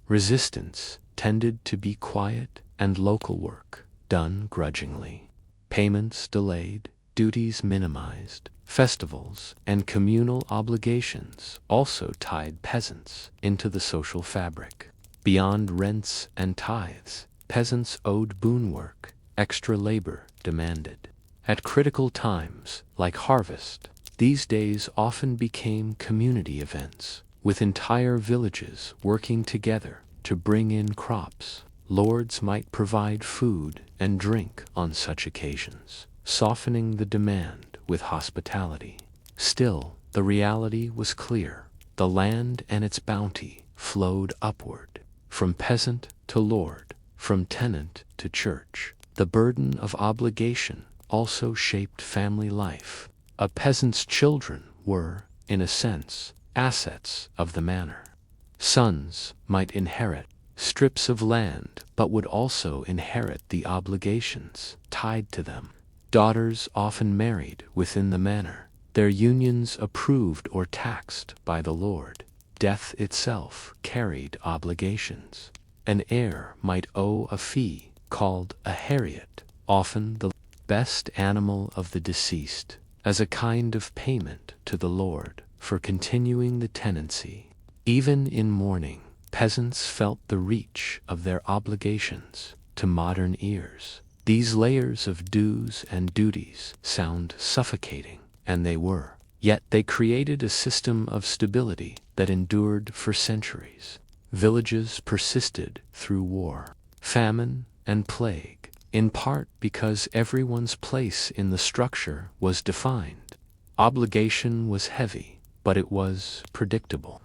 Resistance tended to be quiet and local work, done grudgingly. Payments delayed, duties minimized, festivals and communal obligations also tied peasants into the social fabric. Beyond rents and tithes, peasants owed boon work, extra labor demanded. At critical times, like harvest, these days often became community events, with entire villages working together to bring in crops. Lords might provide food and drink on such occasions, softening the demand with hospitality. Still, the reality was clear. The land and its bounty flowed upward, from peasant to lord, from tenant to church. The burden of obligation also shaped family life. A peasant's children were, in a sense, assets of the manor. Sons might inherit strips of land, but would also inherit the obligations tied to them. Daughters often married within the manor, their unions approved or taxed by the lord. Death itself carried obligations. An heir might owe a fee, called a heriot, often the best animal of the deceased, as a kind of payment to the lord for continuing the tenancy. Even in mourning, peasants felt the reach of their obligations. To modern ears, these layers of dues and duties sound suffocating, and they were. Yet they created a system of stability that endured for centuries. Villages persisted through war, famine, and plague, in part because everyone's place in the structure was defined. Obligation was heavy, but it was predictable.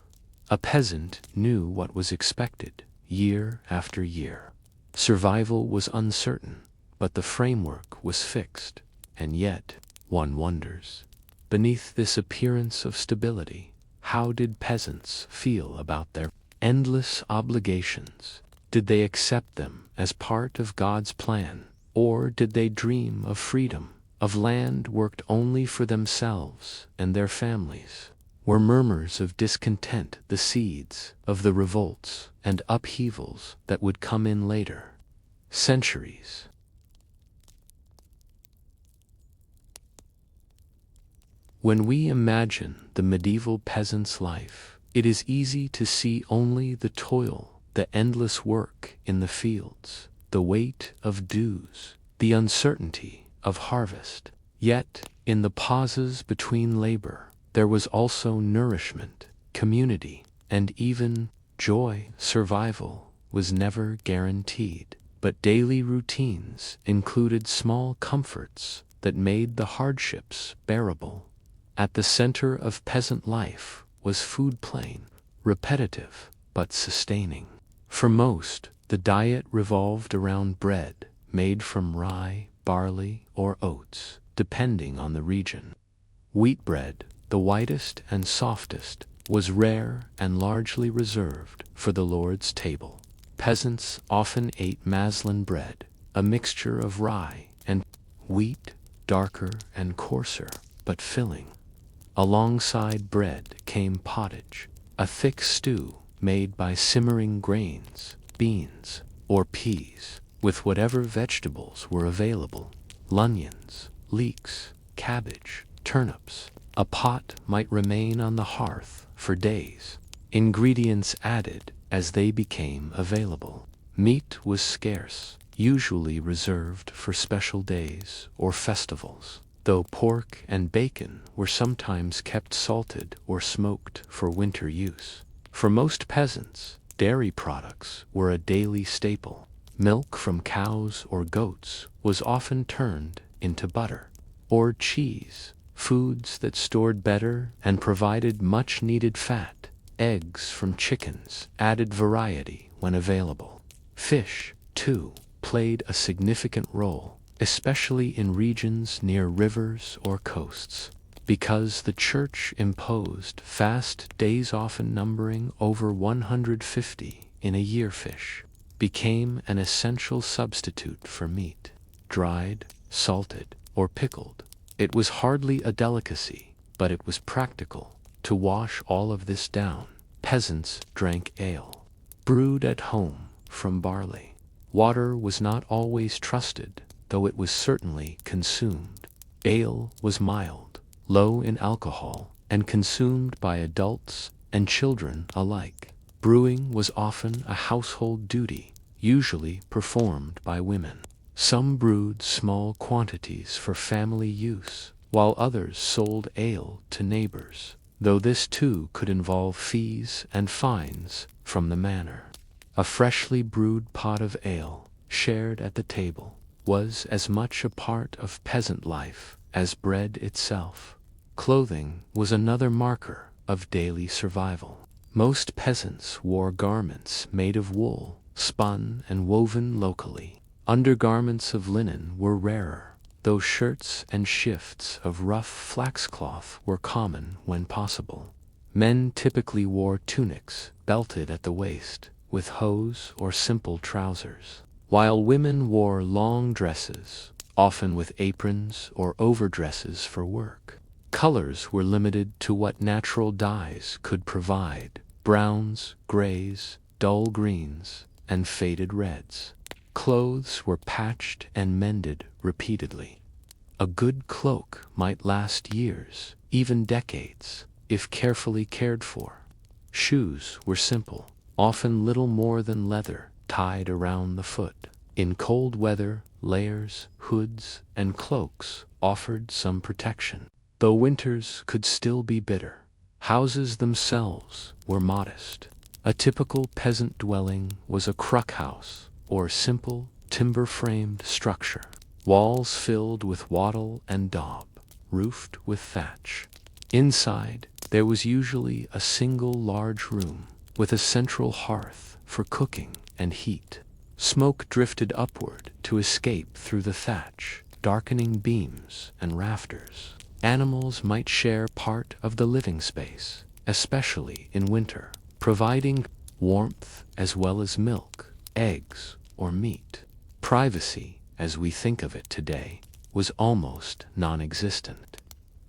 A peasant knew what was expected, year after year. Survival was uncertain, but the framework was fixed. And yet, one wonders, beneath this appearance of stability, how did peasants feel about their endless obligations? Did they accept them as part of God's plan, or did they dream of freedom, of land worked only for themselves and their families? Were murmurs of discontent the seeds of the revolts and upheavals that would come in later centuries? When we imagine the medieval peasant's life, it is easy to see only the toil, the endless work in the fields, the weight of dues, the uncertainty of harvest. Yet, in the pauses between labor, there was also nourishment, community, and even joy. Survival was never guaranteed, but daily routines included small comforts that made the hardships bearable. At the center of peasant life was food, plain, repetitive, but sustaining. For most, the diet revolved around bread made from rye, barley, or oats, depending on the region. Wheat bread, the whitest and softest, was rare and largely reserved for the Lord's table. Peasants often ate maslin bread, a mixture of rye and wheat, darker and coarser, but filling. Alongside bread came pottage, a thick stew made by simmering grains, beans, or peas, with whatever vegetables were available: onions, leeks, cabbage, turnips. A pot might remain on the hearth for days, ingredients added as they became available. Meat was scarce, usually reserved for special days or festivals, though pork and bacon were sometimes kept salted or smoked for winter use. For most peasants, dairy products were a daily staple. Milk from cows or goats was often turned into butter or cheese, foods that stored better and provided much-needed fat. Eggs from chickens added variety when available. Fish, too, played a significant role, especially in regions near rivers or coasts, because the church imposed fast days, often numbering over 150 in a year. Fish became an essential substitute for meat, dried, salted, or pickled. It was hardly a delicacy, but it was practical. To wash all of this down, peasants drank ale, brewed at home from barley. Water was not always trusted, though it was certainly consumed. Ale was mild, low in alcohol, and consumed by adults and children alike. Brewing was often a household duty, usually performed by women. Some brewed small quantities for family use, while others sold ale to neighbors, though this too could involve fees and fines from the manor. A freshly brewed pot of ale, shared at the table, was as much a part of peasant life as bread itself. Clothing was another marker of daily survival. Most peasants wore garments made of wool, spun and woven locally. Undergarments of linen were rarer, though shirts and shifts of rough flaxcloth were common when possible. Men typically wore tunics, belted at the waist, with hose or simple trousers, while women wore long dresses, often with aprons or overdresses for work. Colors were limited to what natural dyes could provide: browns, grays, dull greens, and faded reds. Clothes were patched and mended repeatedly. A good cloak might last years, even decades, if carefully cared for. Shoes were simple, often little more than leather, tied around the foot. In cold weather, layers, hoods, and cloaks offered some protection, though winters could still be bitter. Houses themselves were modest. A typical peasant dwelling was a cruck house, or simple, timber-framed structure. Walls filled with wattle and daub, roofed with thatch. Inside, there was usually a single large room, with a central hearth for cooking and heat. Smoke drifted upward to escape through the thatch, darkening beams and rafters. Animals might share part of the living space, especially in winter, providing warmth as well as milk, eggs, or meat. Privacy, as we think of it today, was almost non-existent.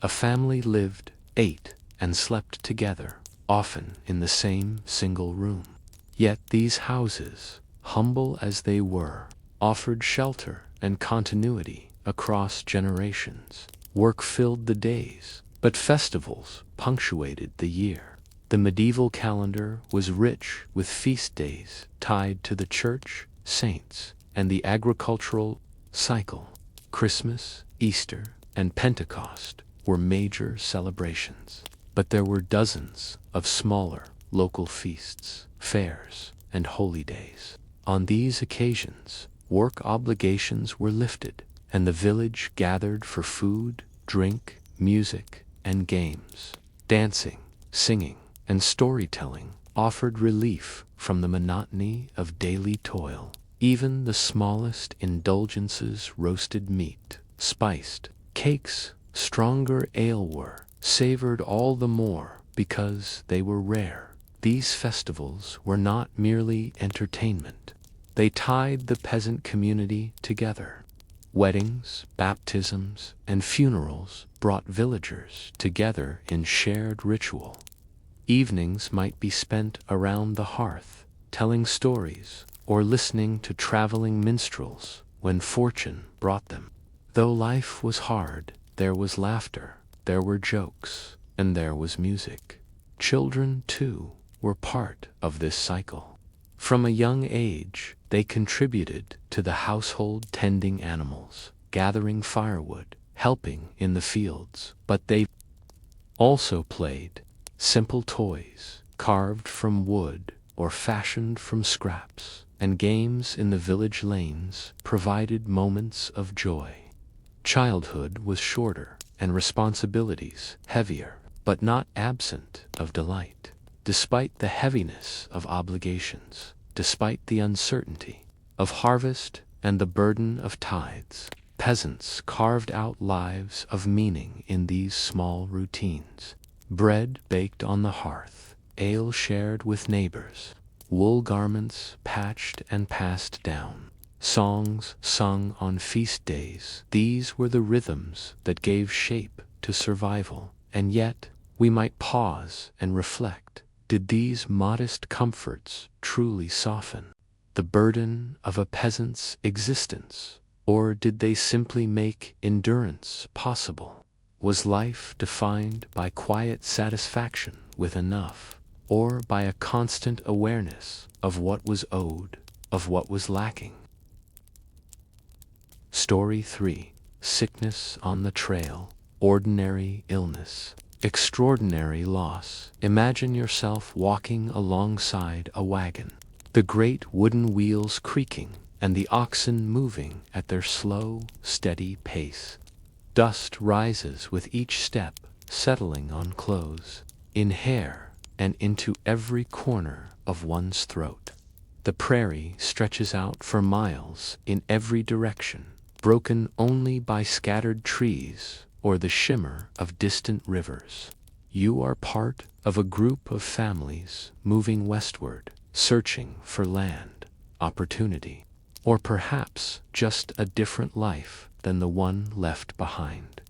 A family lived, ate, and slept together, often in the same single room. Yet these houses, humble as they were, offered shelter and continuity across generations. Work filled the days, but festivals punctuated the year. The medieval calendar was rich with feast days tied to the church, saints, and the agricultural cycle. Christmas, Easter, and Pentecost were major celebrations, but there were dozens of smaller local feasts, fairs, and holy days. On these occasions, work obligations were lifted, and the village gathered for food, drink, music, and games. Dancing, singing, and storytelling offered relief from the monotony of daily toil. Even the smallest indulgences, roasted meat, spiced cakes, stronger ale were savored all the more because they were rare. These festivals were not merely entertainment. They tied the peasant community together. Weddings, baptisms, and funerals brought villagers together in shared ritual. Evenings might be spent around the hearth, telling stories or listening to traveling minstrels when fortune brought them. Though life was hard, there was laughter, there were jokes, and there was music. Children, too, were part of this cycle. From a young age, they contributed to the household, tending animals, gathering firewood, helping in the fields, but they also played. Simple toys, carved from wood or fashioned from scraps, and games in the village lanes provided moments of joy. Childhood was shorter and responsibilities heavier, but not absent of delight. Despite the heaviness of obligations, despite the uncertainty of harvest and the burden of tithes, peasants carved out lives of meaning in these small routines. Bread baked on the hearth, ale shared with neighbors, wool garments patched and passed down, songs sung on feast days. These were the rhythms that gave shape to survival. And yet, we might pause and reflect. Did these modest comforts truly soften the burden of a peasant's existence, or did they simply make endurance possible? Was life defined by quiet satisfaction with enough, or by a constant awareness of what was owed, of what was lacking? Story 3. Sickness on the trail, ordinary illness, extraordinary loss. Imagine yourself walking alongside a wagon, the great wooden wheels creaking and the oxen moving at their slow, steady pace. Dust rises with each step, settling on clothes, in hair, and into every corner of one's throat. The prairie stretches out for miles in every direction, broken only by scattered trees or the shimmer of distant rivers. You are part of a group of families moving westward, searching for land, opportunity, or perhaps just a different life than the one left behind.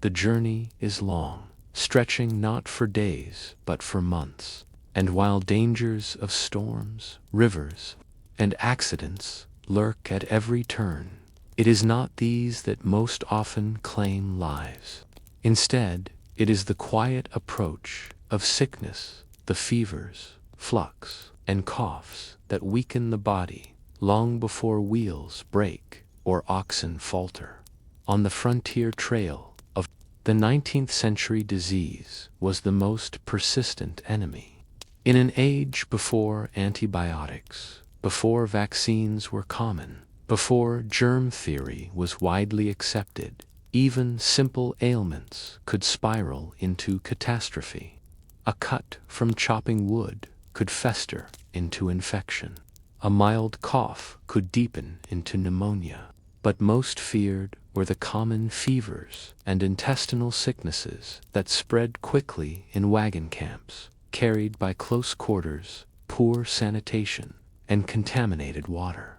The journey is long, stretching not for days but for months, and while dangers of storms, rivers, and accidents lurk at every turn, it is not these that most often claim lives. Instead, it is the quiet approach of sickness, the fevers, flux, and coughs that weaken the body long before wheels break or oxen falter. On the frontier trail of the 19th century, disease was the most persistent enemy. In an age before antibiotics, before vaccines were common, before germ theory was widely accepted, even simple ailments could spiral into catastrophe. A cut from chopping wood could fester into infection. A mild cough could deepen into pneumonia. But most feared were the common fevers and intestinal sicknesses that spread quickly in wagon camps, carried by close quarters, poor sanitation, and contaminated water.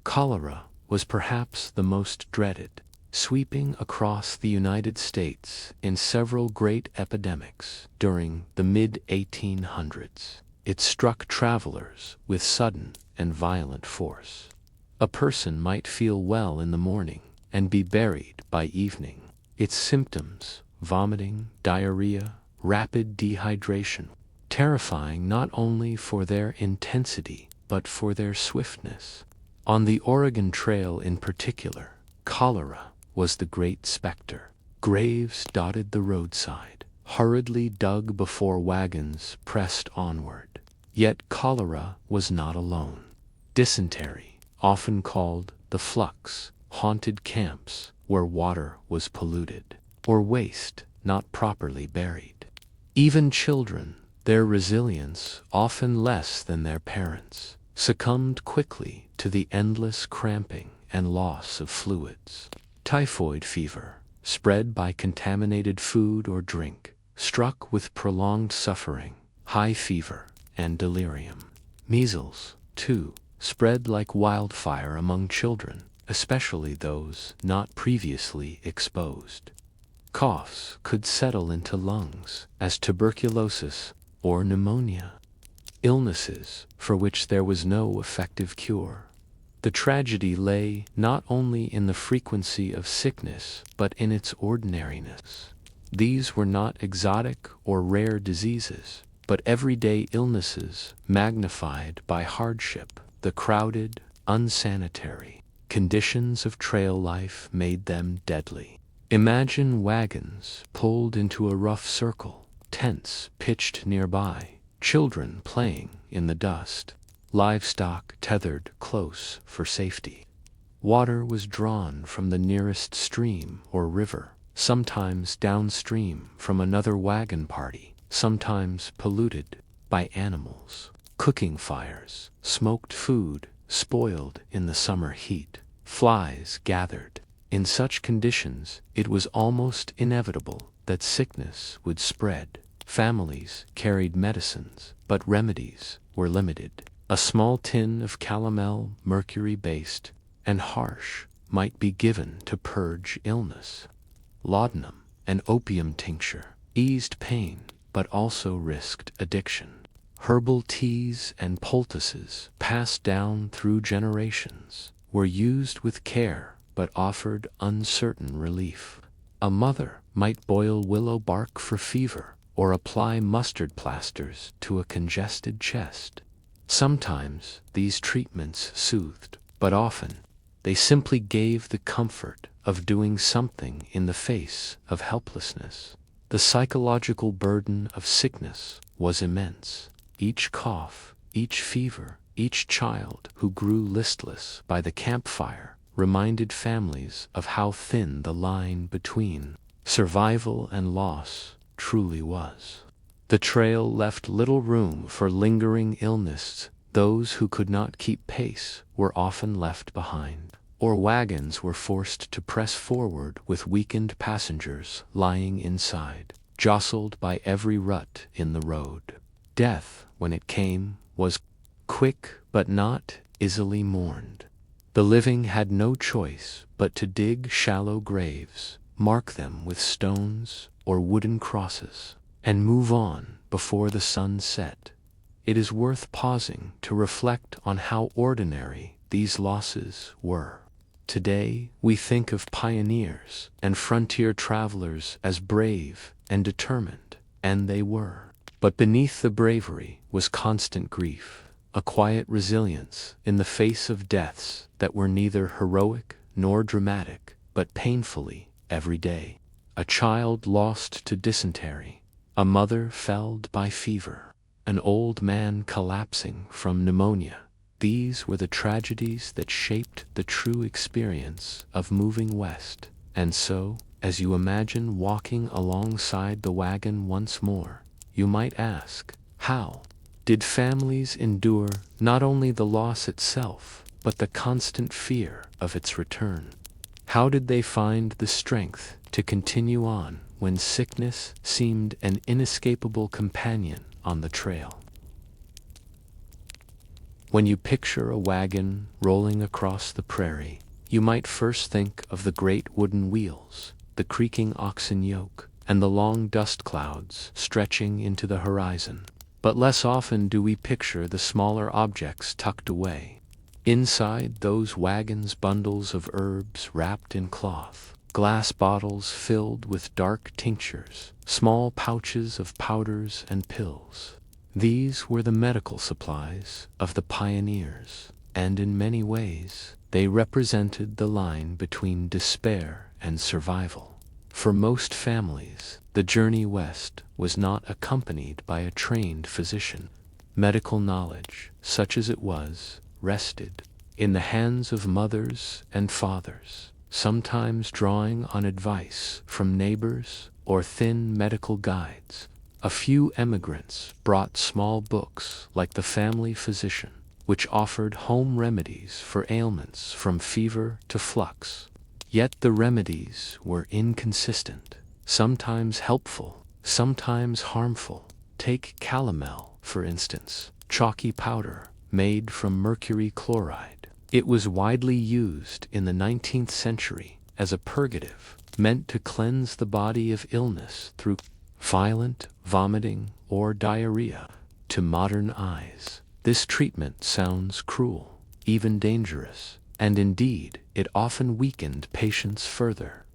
Cholera was perhaps the most dreaded, sweeping across the United States in several great epidemics during the mid-1800s. It struck travelers with sudden and violent force. A person might feel well in the morning and be buried by evening. Its symptoms, vomiting, diarrhea, rapid dehydration, terrifying not only for their intensity but for their swiftness. On the Oregon Trail in particular, cholera was the great specter. Graves dotted the roadside, hurriedly dug before wagons pressed onward. Yet cholera was not alone. Dysentery, often called the flux, haunted camps where water was polluted, or waste not properly buried. Even children, their resilience often less than their parents, succumbed quickly to the endless cramping and loss of fluids. Typhoid fever, spread by contaminated food or drink, struck with prolonged suffering, high fever, and delirium. Measles, too, spread like wildfire among children, especially those not previously exposed. Coughs could settle into lungs as tuberculosis or pneumonia, illnesses for which there was no effective cure. The tragedy lay not only in the frequency of sickness but in its ordinariness. These were not exotic or rare diseases, but everyday illnesses magnified by hardship. The crowded, unsanitary conditions of trail life made them deadly. Imagine wagons pulled into a rough circle, tents pitched nearby, children playing in the dust, livestock tethered close for safety. Water was drawn from the nearest stream or river, sometimes downstream from another wagon party, sometimes polluted by animals. Cooking fires, smoked food spoiled in the summer heat, flies gathered. In such conditions, it was almost inevitable that sickness would spread. Families carried medicines, but remedies were limited. A small tin of calomel, mercury-based and harsh, might be given to purge illness. Laudanum, an opium tincture, eased pain but also risked addiction. Herbal teas and poultices, passed down through generations, were used with care but offered uncertain relief. A mother might boil willow bark for fever or apply mustard plasters to a congested chest. Sometimes these treatments soothed, but often they simply gave the comfort of doing something in the face of helplessness. The psychological burden of sickness was immense. Each cough, each fever, each child who grew listless by the campfire reminded families of how thin the line between survival and loss truly was. The trail left little room for lingering illness. Those who could not keep pace were often left behind, or wagons were forced to press forward with weakened passengers lying inside, jostled by every rut in the road. Death, when it came, was quick but not easily mourned. The living had no choice but to dig shallow graves, mark them with stones or wooden crosses, and move on before the sun set. It is worth pausing to reflect on how ordinary these losses were. Today, we think of pioneers and frontier travelers as brave and determined, and they were. But beneath the bravery was constant grief, a quiet resilience in the face of deaths that were neither heroic nor dramatic, but painfully everyday. A child lost to dysentery, a mother felled by fever, an old man collapsing from pneumonia. These were the tragedies that shaped the true experience of moving west. And so, as you imagine walking alongside the wagon once more, you might ask, how did families endure not only the loss itself, but the constant fear of its return? How did they find the strength to continue on when sickness seemed an inescapable companion on the trail? When you picture a wagon rolling across the prairie, you might first think of the great wooden wheels, the creaking oxen yoke, and the long dust clouds stretching into the horizon. But less often do we picture the smaller objects tucked away. Inside those wagons, bundles of herbs wrapped in cloth, glass bottles filled with dark tinctures, small pouches of powders and pills. These were the medical supplies of the pioneers, and in many ways, they represented the line between despair and survival. For most families, the journey west was not accompanied by a trained physician. Medical knowledge, such as it was, rested in the hands of mothers and fathers, sometimes drawing on advice from neighbors or thin medical guides. A few emigrants brought small books like the Family Physician, which offered home remedies for ailments from fever to flux. Yet the remedies were inconsistent, sometimes helpful, sometimes harmful. Take calomel, for instance, chalky powder made from mercury chloride. It was widely used in the 19th century as a purgative, meant to cleanse the body of illness through violent vomiting or diarrhea. To modern eyes, this treatment sounds cruel, even dangerous, and indeed, it often weakened patients further.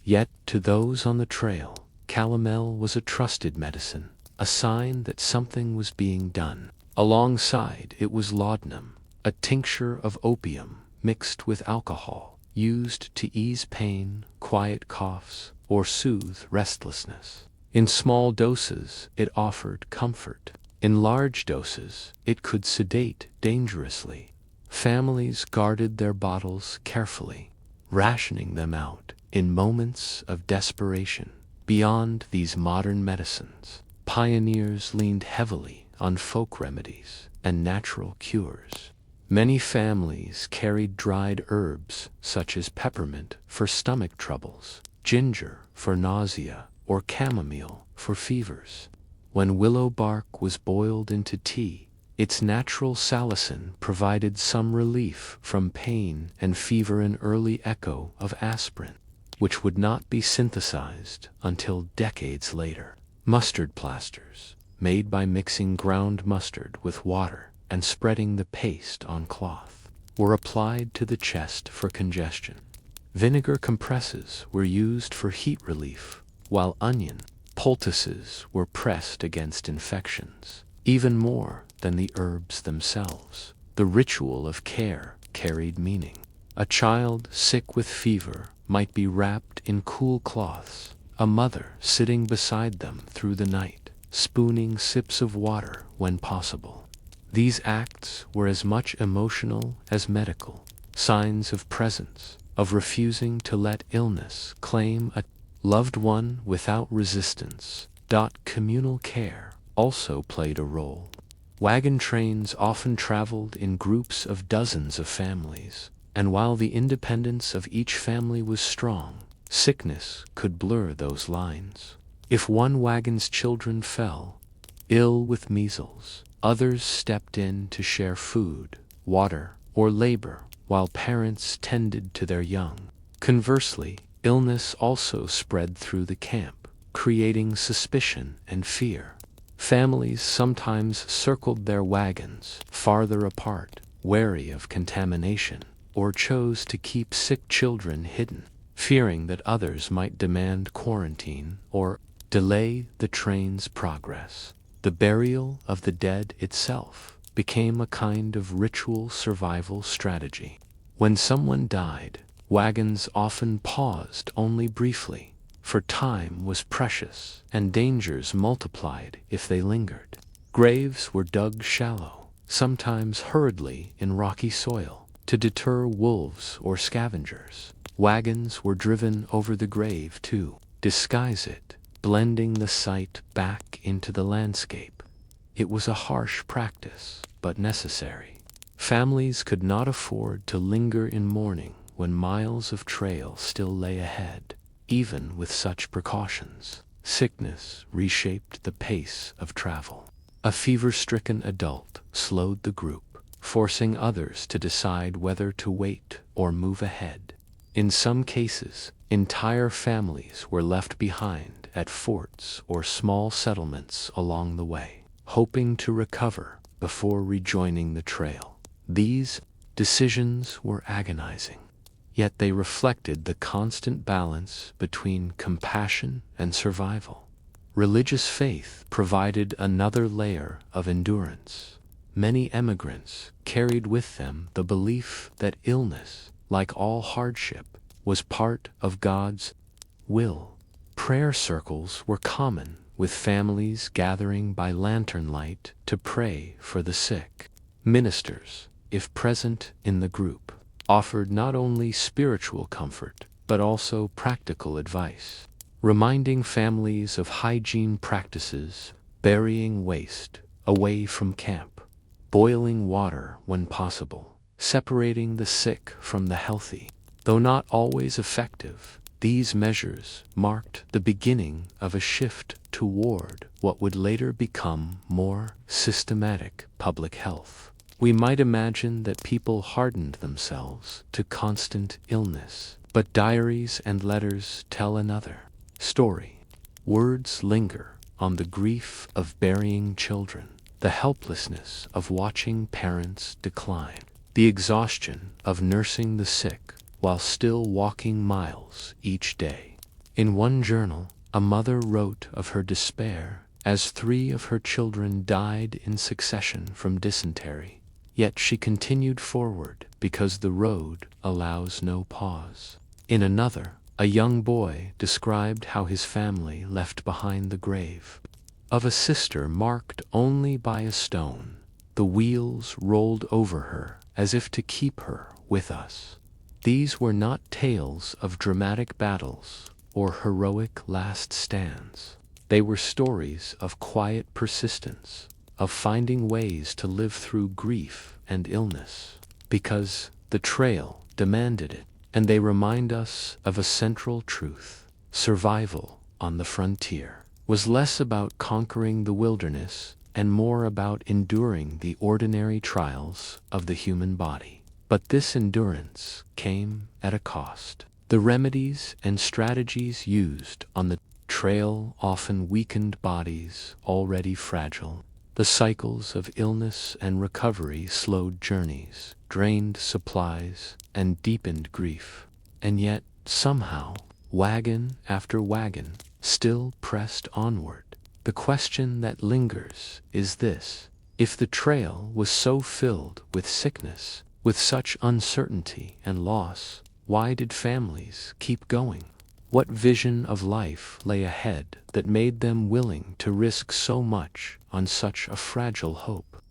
Yet, to those on the trail, calomel was a trusted medicine, a sign that something was being done. Alongside it was laudanum, a tincture of opium mixed with alcohol, used to ease pain, quiet coughs, or soothe restlessness. In small doses, it offered comfort. In large doses, it could sedate dangerously. Families guarded their bottles carefully, rationing them out in moments of desperation. Beyond these modern medicines, pioneers leaned heavily on folk remedies and natural cures. Many families carried dried herbs such as peppermint for stomach troubles, ginger for nausea, or chamomile for fevers. When willow bark was boiled into tea, its natural salicin provided some relief from pain and fever, an early echo of aspirin, which would not be synthesized until decades later. Mustard plasters, made by mixing ground mustard with water and spreading the paste on cloth, were applied to the chest for congestion. Vinegar compresses were used for heat relief, while onion poultices were pressed against infections. Even more than the herbs themselves, the ritual of care carried meaning. A child sick with fever might be wrapped in cool cloths, a mother sitting beside them through the night, spooning sips of water when possible. These acts were as much emotional as medical, signs of presence, of refusing to let illness claim a loved one without resistance. Communal care also played a role. Wagon trains often traveled in groups of dozens of families, and while the independence of each family was strong, sickness could blur those lines. If one wagon's children fell ill with measles, others stepped in to share food, water, or labor, while parents tended to their young. Conversely, illness also spread through the camp, creating suspicion and fear. Families sometimes circled their wagons farther apart, wary of contamination, or chose to keep sick children hidden, fearing that others might demand quarantine or delay the train's progress. The burial of the dead itself became a kind of ritual survival strategy. When someone died, wagons often paused only briefly, for time was precious and dangers multiplied if they lingered. Graves were dug shallow, sometimes hurriedly in rocky soil, to deter wolves or scavengers. Wagons were driven over the grave to disguise it, blending the site back into the landscape. It was a harsh practice, but necessary. Families could not afford to linger in mourning when miles of trail still lay ahead. Even with such precautions, sickness reshaped the pace of travel. A fever-stricken adult slowed the group, forcing others to decide whether to wait or move ahead. In some cases, entire families were left behind at forts or small settlements along the way, hoping to recover before rejoining the trail. These decisions were agonizing, yet they reflected the constant balance between compassion and survival. Religious faith provided another layer of endurance. Many emigrants carried with them the belief that illness, like all hardship, was part of God's will. Prayer circles were common, with families gathering by lantern light to pray for the sick. Ministers, if present in the group, offered not only spiritual comfort but also practical advice, reminding families of hygiene practices, burying waste away from camp, boiling water when possible, separating the sick from the healthy. Though not always effective, these measures marked the beginning of a shift toward what would later become more systematic public health. We might imagine that people hardened themselves to constant illness, but diaries and letters tell another story. Words linger on the grief of burying children, the helplessness of watching parents decline, the exhaustion of nursing the sick while still walking miles each day. In one journal, a mother wrote of her despair as 3 of her children died in succession from dysentery. Yet she continued forward because the road allows no pause. In another, a young boy described how his family left behind the grave of a sister marked only by a stone. The wheels rolled over her as if to keep her with us. These were not tales of dramatic battles or heroic last stands. They were stories of quiet persistence, of finding ways to live through grief and illness, because the trail demanded it. And they remind us of a central truth: survival on the frontier was less about conquering the wilderness and more about enduring the ordinary trials of the human body. But this endurance came at a cost. The remedies and strategies used on the trail often weakened bodies already fragile. The cycles of illness and recovery slowed journeys, drained supplies, and deepened grief. And yet, somehow, wagon after wagon still pressed onward. The question that lingers is this: if the trail was so filled with sickness, with such uncertainty and loss, why did families keep going? What vision of life lay ahead that made them willing to risk so much on such a fragile hope?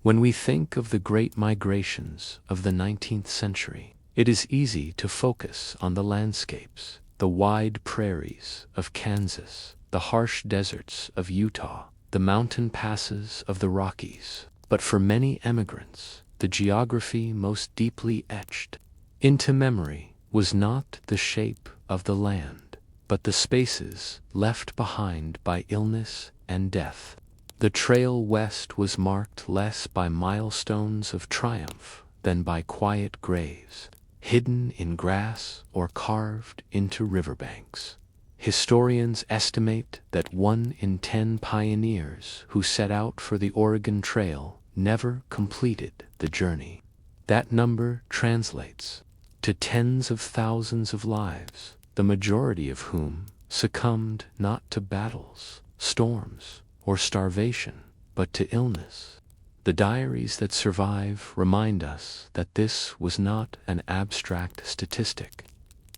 When we think of the great migrations of the 19th century, it is easy to focus on the landscapes, the wide prairies of Kansas, the harsh deserts of Utah, the mountain passes of the Rockies. But for many emigrants, the geography most deeply etched into memory was not the shape of the land, but the spaces left behind by illness and death. The trail west was marked less by milestones of triumph than by quiet graves, hidden in grass or carved into riverbanks. Historians estimate that 1 in 10 pioneers who set out for the Oregon Trail never completed the journey. That number translates to tens of thousands of lives, the majority of whom succumbed not to battles, storms, or starvation, but to illness. The diaries that survive remind us that this was not an abstract statistic.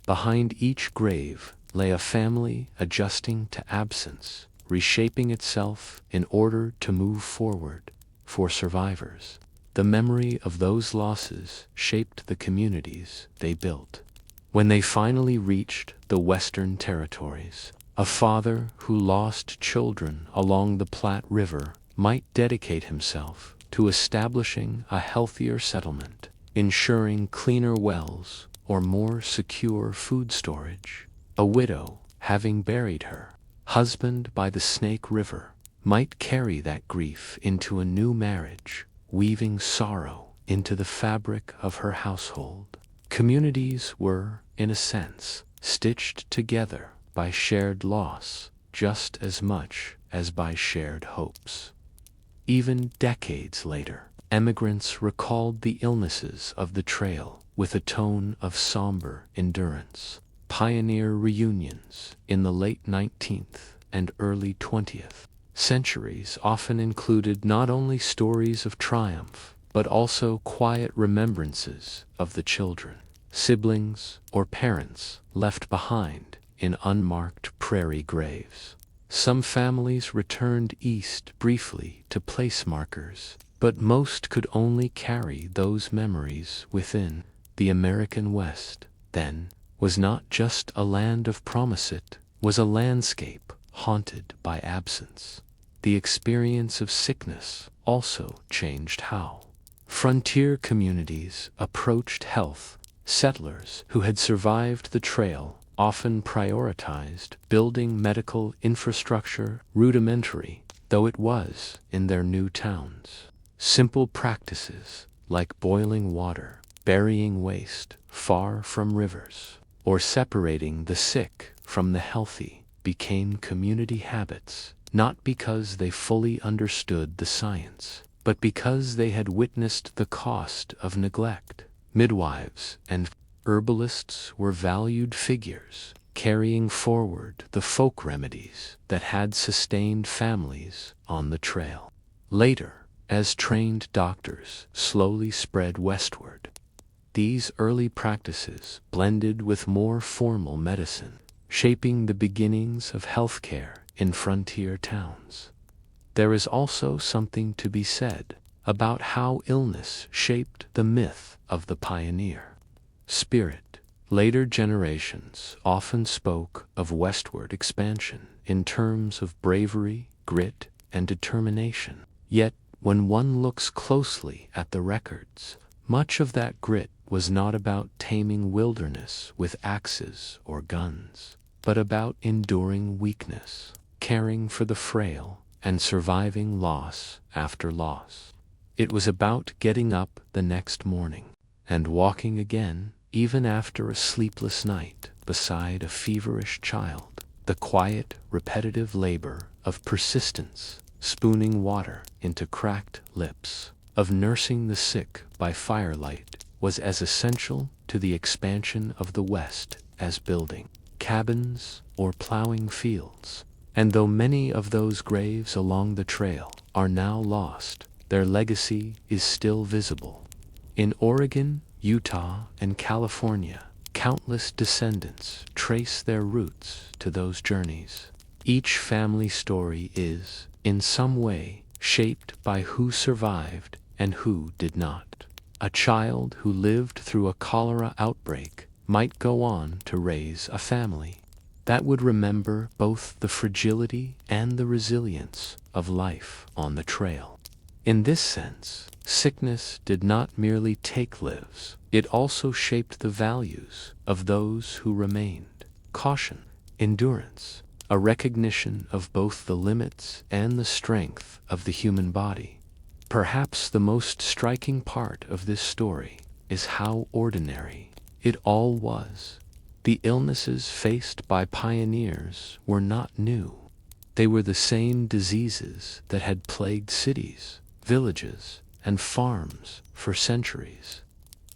Behind each grave lay a family adjusting to absence, reshaping itself in order to move forward. For survivors, the memory of those losses shaped the communities they built. When they finally reached the Western Territories, a father who lost children along the Platte River might dedicate himself to establishing a healthier settlement. ensuring cleaner wells or more secure food storage. A widow, having buried her husband by the Snake River, might carry that grief into a new marriage, weaving sorrow into the fabric of her household. Communities were, in a sense, stitched together by shared loss just as much as by shared hopes. Even decades later, emigrants recalled the illnesses of the trail with a tone of somber endurance. Pioneer reunions in the late 19th and early 20th centuries often included not only stories of triumph, but also quiet remembrances of the children, siblings, or parents left behind in unmarked prairie graves. Some families returned east briefly to place markers, but most could only carry those memories within. The American West, then, was not just a land of promise, it was a landscape haunted by absence. The experience of sickness also changed how frontier communities approached health. Settlers who had survived the trail often prioritized building medical infrastructure, rudimentary though it was in their new towns. Simple practices like boiling water, burying waste far from rivers, or separating the sick from the healthy became community habits, not because they fully understood the science, but because they had witnessed the cost of neglect. Midwives and herbalists were valued figures, carrying forward the folk remedies that had sustained families on the trail. Later, as trained doctors slowly spread westward, these early practices blended with more formal medicine, shaping the beginnings of healthcare in frontier towns. There is also something to be said about how illness shaped the myth of the pioneer spirit. Later generations often spoke of westward expansion in terms of bravery, grit, and determination. Yet, when one looks closely at the records, much of that grit was not about taming wilderness with axes or guns, but about enduring weakness, caring for the frail, and surviving loss after loss. It was about getting up the next morning and walking again, even after a sleepless night beside a feverish child. The quiet, repetitive labor of persistence, spooning water into cracked lips, of nursing the sick by firelight, was as essential to the expansion of the West as building cabins or plowing fields. And though many of those graves along the trail are now lost, their legacy is still visible. In Oregon, Utah, and California, countless descendants trace their roots to those journeys. Each family story is, in some way, shaped by who survived and who did not. A child who lived through a cholera outbreak might go on to raise a family that would remember both the fragility and the resilience of life on the trail. In this sense, sickness did not merely take lives, it also shaped the values of those who remained. Caution, endurance, a recognition of both the limits and the strength of the human body. Perhaps the most striking part of this story is how ordinary it all was. The illnesses faced by pioneers were not new. They were the same diseases that had plagued cities, villages, and farms for centuries.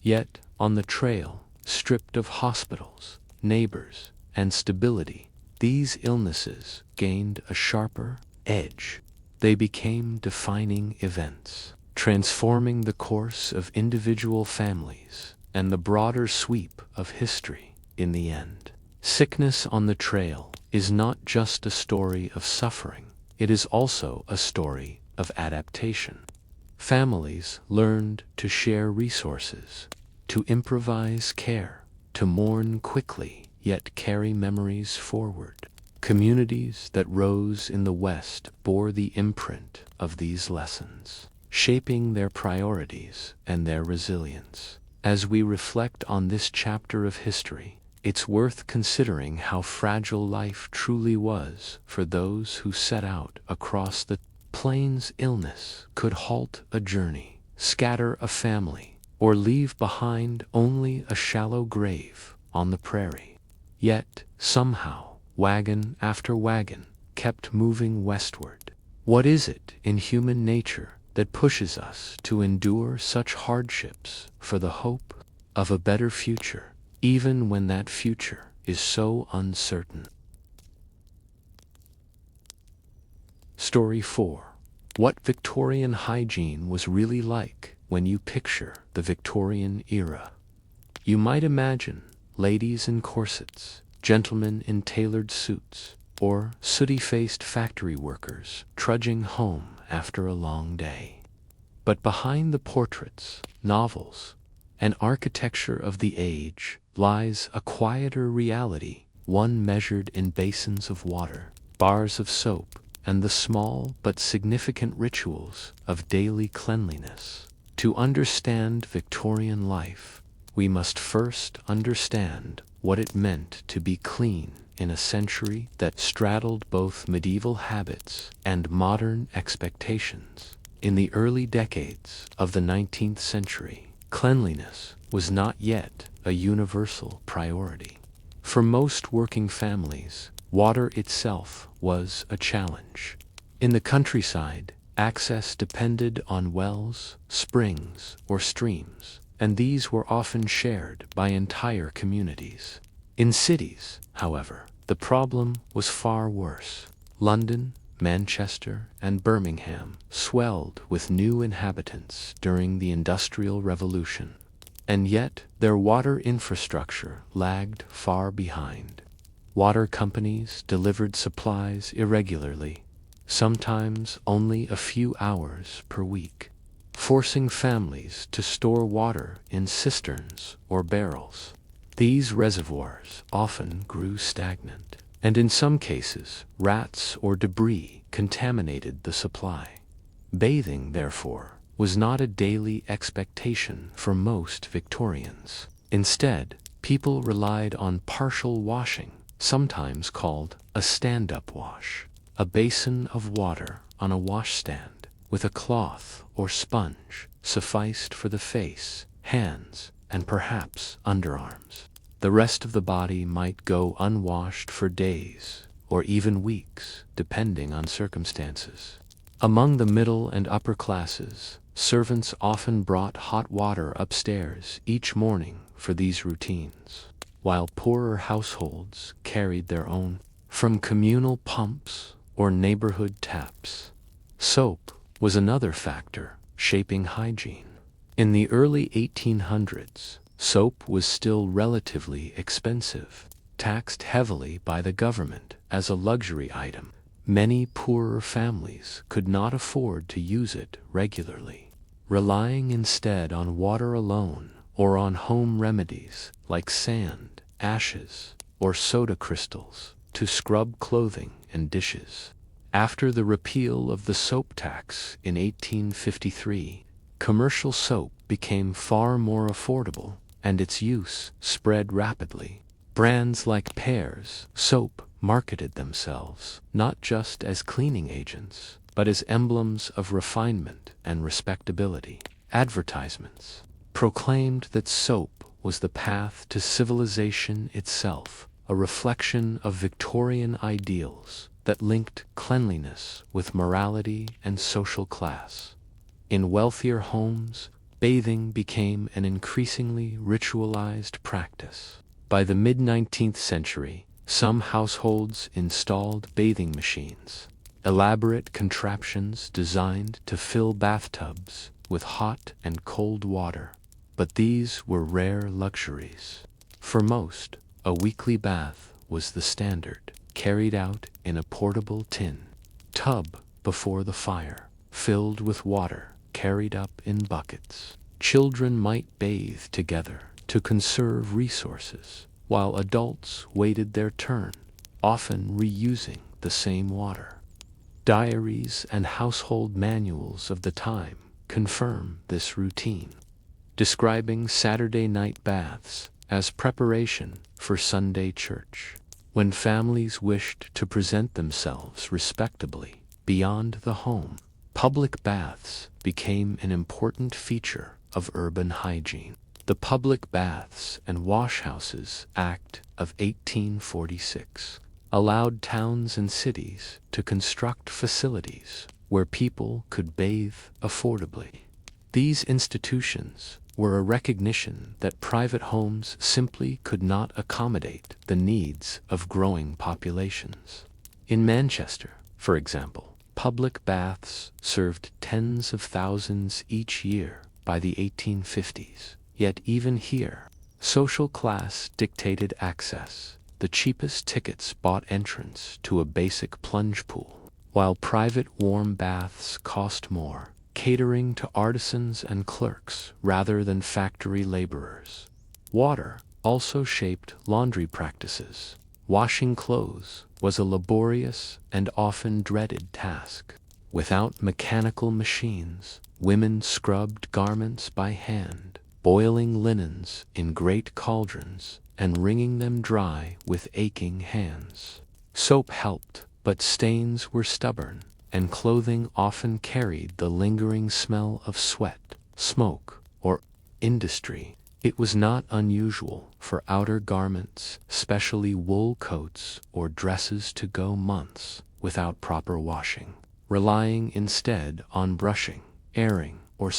Yet, on the trail, stripped of hospitals, neighbors, and stability, these illnesses gained a sharper edge. They became defining events, transforming the course of individual families and the broader sweep of history. In the end, sickness on the trail is not just a story of suffering, it is also a story of adaptation. Families learned to share resources, to improvise care, to mourn quickly, yet carry memories forward. Communities that rose in the West bore the imprint of these lessons, shaping their priorities and their resilience. As we reflect on this chapter of history, it's worth considering how fragile life truly was for those who set out across the plains. Illness could halt a journey, scatter a family, or leave behind only a shallow grave on the prairie. Yet, somehow, wagon after wagon kept moving westward. What is it in human nature that pushes us to endure such hardships for the hope of a better future, even when that future is so uncertain? Story 4. What Victorian hygiene was really like when you picture the Victorian era. You might imagine ladies in corsets, gentlemen in tailored suits, or sooty-faced factory workers trudging home after a long day. But behind the portraits, novels, and architecture of the age lies a quieter reality, one measured in basins of water, bars of soap, and the small but significant rituals of daily cleanliness. To understand Victorian life, we must first understand what it meant to be clean in a century that straddled both medieval habits and modern expectations. In the early decades of the 19th century, cleanliness was not yet a universal priority. For most working families, water itself was a challenge. In the countryside, access depended on wells, springs, or streams, and these were often shared by entire communities. In cities, however, the problem was far worse. London, Manchester, and Birmingham swelled with new inhabitants during the Industrial Revolution, and yet their water infrastructure lagged far behind. Water companies delivered supplies irregularly, sometimes only a few hours per week, forcing families to store water in cisterns or barrels. These reservoirs often grew stagnant, and in some cases, rats or debris contaminated the supply. Bathing, therefore, was not a daily expectation for most Victorians. Instead, people relied on partial washing, sometimes called a stand-up wash, a basin of water on a washstand with a cloth or sponge sufficed for the face, hands, and perhaps underarms. The rest of the body might go unwashed for days or even weeks, depending on circumstances. Among the middle and upper classes, servants often brought hot water upstairs each morning for these routines, while poorer households carried their own from communal pumps or neighborhood taps. Soap was another factor shaping hygiene. In the early 1800s, soap was still relatively expensive, taxed heavily by the government as a luxury item. Many poorer families could not afford to use it regularly, relying instead on water alone or on home remedies like sand, ashes, or soda crystals to scrub clothing and dishes. After the repeal of the soap tax in 1853, commercial soap became far more affordable, and its use spread rapidly. Brands like Pear's soap marketed themselves not just as cleaning agents, but as emblems of refinement and respectability. Advertisements proclaimed that soap was the path to civilization itself, a reflection of Victorian ideals that linked cleanliness with morality and social class. In wealthier homes, bathing became an increasingly ritualized practice. By the mid-19th century, some households installed bathing machines, elaborate contraptions designed to fill bathtubs with hot and cold water. But these were rare luxuries. For most, a weekly bath was the standard, carried out in a portable tin tub before the fire, filled with water carried up in buckets. Children might bathe together to conserve resources, while adults waited their turn, often reusing the same water. Diaries and household manuals of the time confirm this routine. describing Saturday night baths as preparation for Sunday church. When families wished to present themselves respectably beyond the home, public baths became an important feature of urban hygiene. The Public Baths and Washhouses Act of 1846 allowed towns and cities to construct facilities where people could bathe affordably. These institutions were a recognition that private homes simply could not accommodate the needs of growing populations. In Manchester, for example, public baths served tens of thousands each year by the 1850s. Yet even here, social class dictated access. The cheapest tickets bought entrance to a basic plunge pool, while private warm baths cost more, catering to artisans and clerks rather than factory laborers. Water also shaped laundry practices. Washing clothes was a laborious and often dreaded task. Without mechanical machines, women scrubbed garments by hand, boiling linens in great cauldrons and wringing them dry with aching hands. Soap helped, but stains were stubborn, and clothing often carried the lingering smell of sweat, smoke, or industry. It was not unusual for outer garments, especially wool coats or dresses, to go months without proper washing, relying instead on brushing, airing, or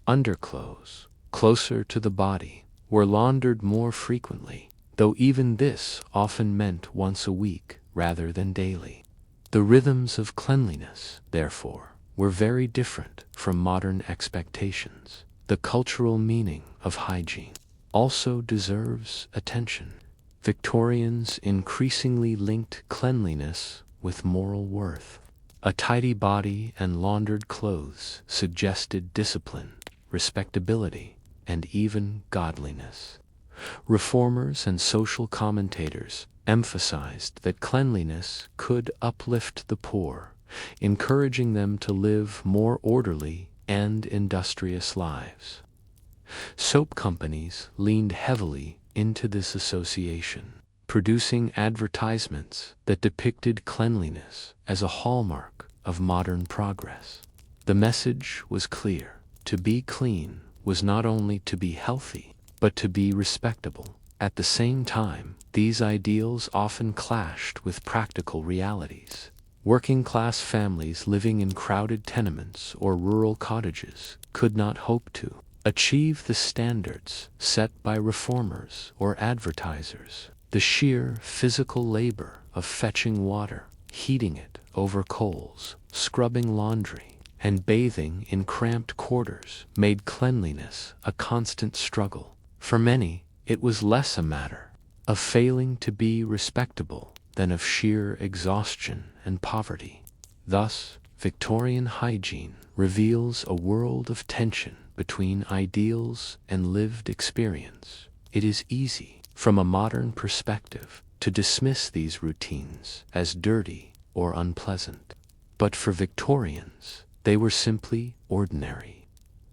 underclothes closer to the body were laundered more frequently, though even this often meant once a week rather than daily. The rhythms of cleanliness, therefore, were very different from modern expectations. The cultural meaning of hygiene also deserves attention. Victorians increasingly linked cleanliness with moral worth. A tidy body and laundered clothes suggested discipline, respectability, and even godliness. Reformers and social commentators emphasized that cleanliness could uplift the poor, encouraging them to live more orderly and industrious lives. Soap companies leaned heavily into this association, producing advertisements that depicted cleanliness as a hallmark of modern progress. The message was clear: to be clean was not only to be healthy, but to be respectable. At the same time, these ideals often clashed with practical realities. Working-class families living in crowded tenements or rural cottages could not hope to achieve the standards set by reformers or advertisers. The sheer physical labor of fetching water, heating it over coals, scrubbing laundry, and bathing in cramped quarters made cleanliness a constant struggle. For many, it was less a matter of failing to be respectable than of sheer exhaustion and poverty. Thus, Victorian hygiene reveals a world of tension between ideals and lived experience. It is easy, from a modern perspective, to dismiss these routines as dirty or unpleasant. But for Victorians, they were simply ordinary.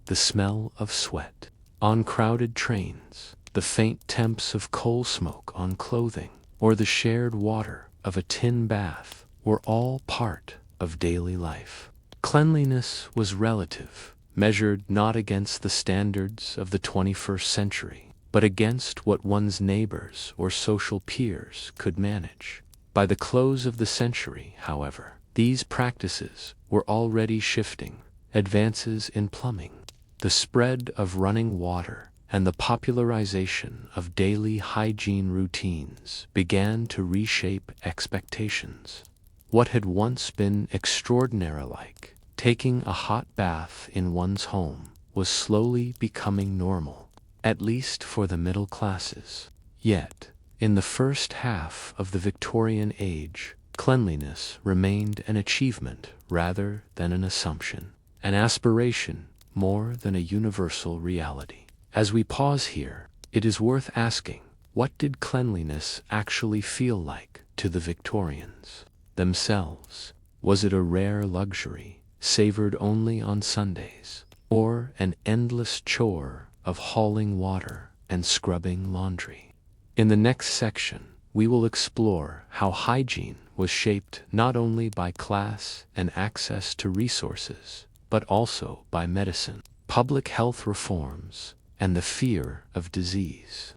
The smell of sweat on crowded trains, the faint temps of coal smoke on clothing, or the shared water of a tin bath were all part of daily life. Cleanliness was relative, measured not against the standards of the 21st century, but against what one's neighbors or social peers could manage. By the close of the century, however, these practices were already shifting. Advances in plumbing, the spread of running water, and the popularization of daily hygiene routines began to reshape expectations. What had once been extraordinary, like taking a hot bath in one's home, was slowly becoming normal, at least for the middle classes. Yet, in the first half of the Victorian age, cleanliness remained an achievement rather than an assumption, an aspiration more than a universal reality. As we pause here, it is worth asking, what did cleanliness actually feel like to the Victorians themselves? Was it a rare luxury, savored only on Sundays, or an endless chore of hauling water and scrubbing laundry. In the next section, we will explore how hygiene was shaped not only by class and access to resources, but also by medicine, public health reforms, and the fear of disease.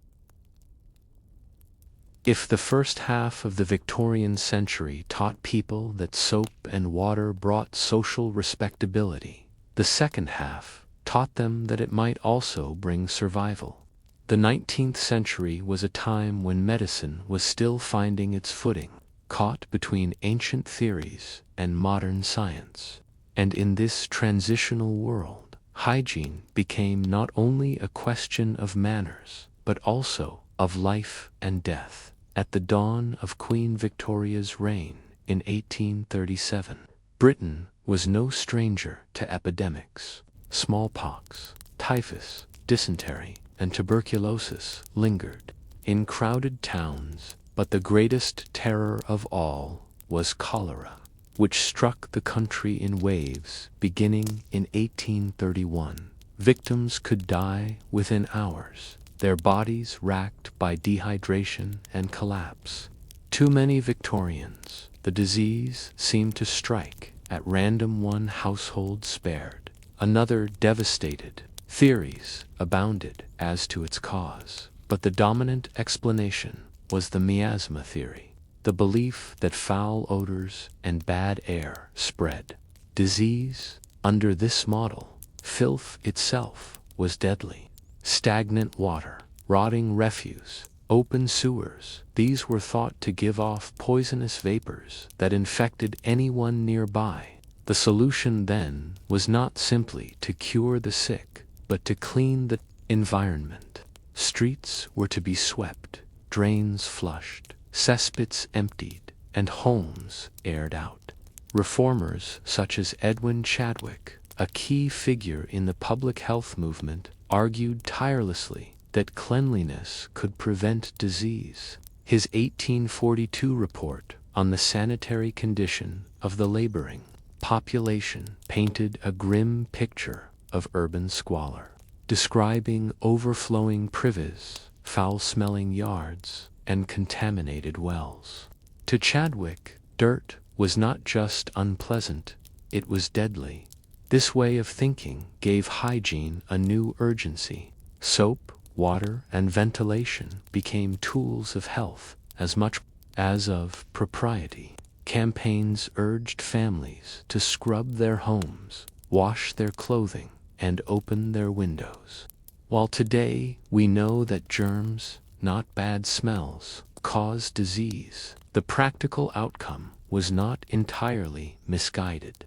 If the first half of the Victorian century taught people that soap and water brought social respectability, the second half taught them that it might also bring survival. The 19th century was a time when medicine was still finding its footing, caught between ancient theories and modern science. And in this transitional world, hygiene became not only a question of manners, but also of life and death. At the dawn of Queen Victoria's reign in 1837, Britain was no stranger to epidemics. Smallpox, typhus, dysentery, and tuberculosis lingered in crowded towns, but the greatest terror of all was cholera, which struck the country in waves beginning in 1831. Victims could die within hours, their bodies racked by dehydration and collapse. Too many Victorians, the disease seemed to strike at random. One household spared, another devastated. Theories abounded as to its cause, but the dominant explanation was the miasma theory, the belief that foul odors and bad air spread disease. Under this model, filth itself was deadly. Stagnant water, rotting refuse, open sewers, these were thought to give off poisonous vapors that infected anyone nearby. The solution then was not simply to cure the sick, but to clean the environment. Streets were to be swept, drains flushed, cesspits emptied, and homes aired out. Reformers such as Edwin Chadwick, a key figure in the public health movement, argued tirelessly that cleanliness could prevent disease. His 1842 report on the sanitary condition of the laboring population painted a grim picture of urban squalor, describing overflowing privies, foul-smelling yards, and contaminated wells. To Chadwick, dirt was not just unpleasant, it was deadly. This way of thinking gave hygiene a new urgency. Soap, water, and ventilation became tools of health as much as of propriety. Campaigns urged families to scrub their homes, wash their clothing, and open their windows. While today we know that germs, not bad smells, cause disease, the practical outcome was not entirely misguided.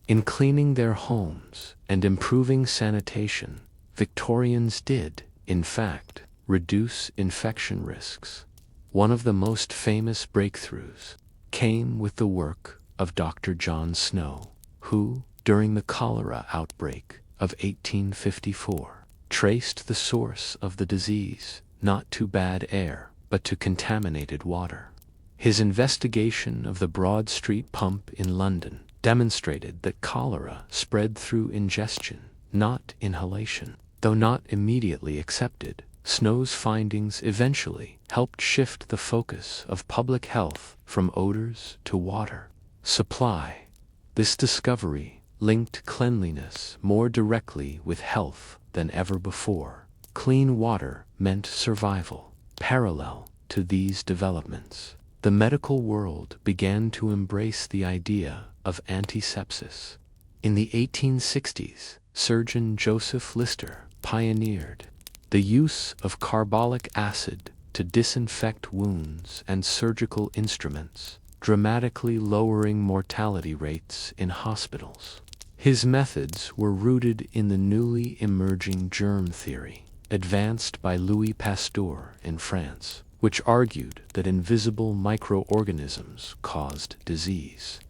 In cleaning their homes and improving sanitation, Victorians did, in fact, reduce infection risks. One of the most famous breakthroughs came with the work of Dr. John Snow, who, during the cholera outbreak of 1854, traced the source of the disease not to bad air, but to contaminated water. His investigation of the Broad Street pump in London demonstrated that cholera spread through ingestion, not inhalation. Though not immediately accepted, Snow's findings eventually helped shift the focus of public health from odors to water supply. This discovery linked cleanliness more directly with health than ever before. Clean water meant survival. Parallel to these developments, the medical world began to embrace the idea of antisepsis. In the 1860s, surgeon Joseph Lister pioneered the use of carbolic acid to disinfect wounds and surgical instruments, dramatically lowering mortality rates in hospitals. His methods were rooted in the newly emerging germ theory, advanced by Louis Pasteur in France, which argued that invisible microorganisms caused disease.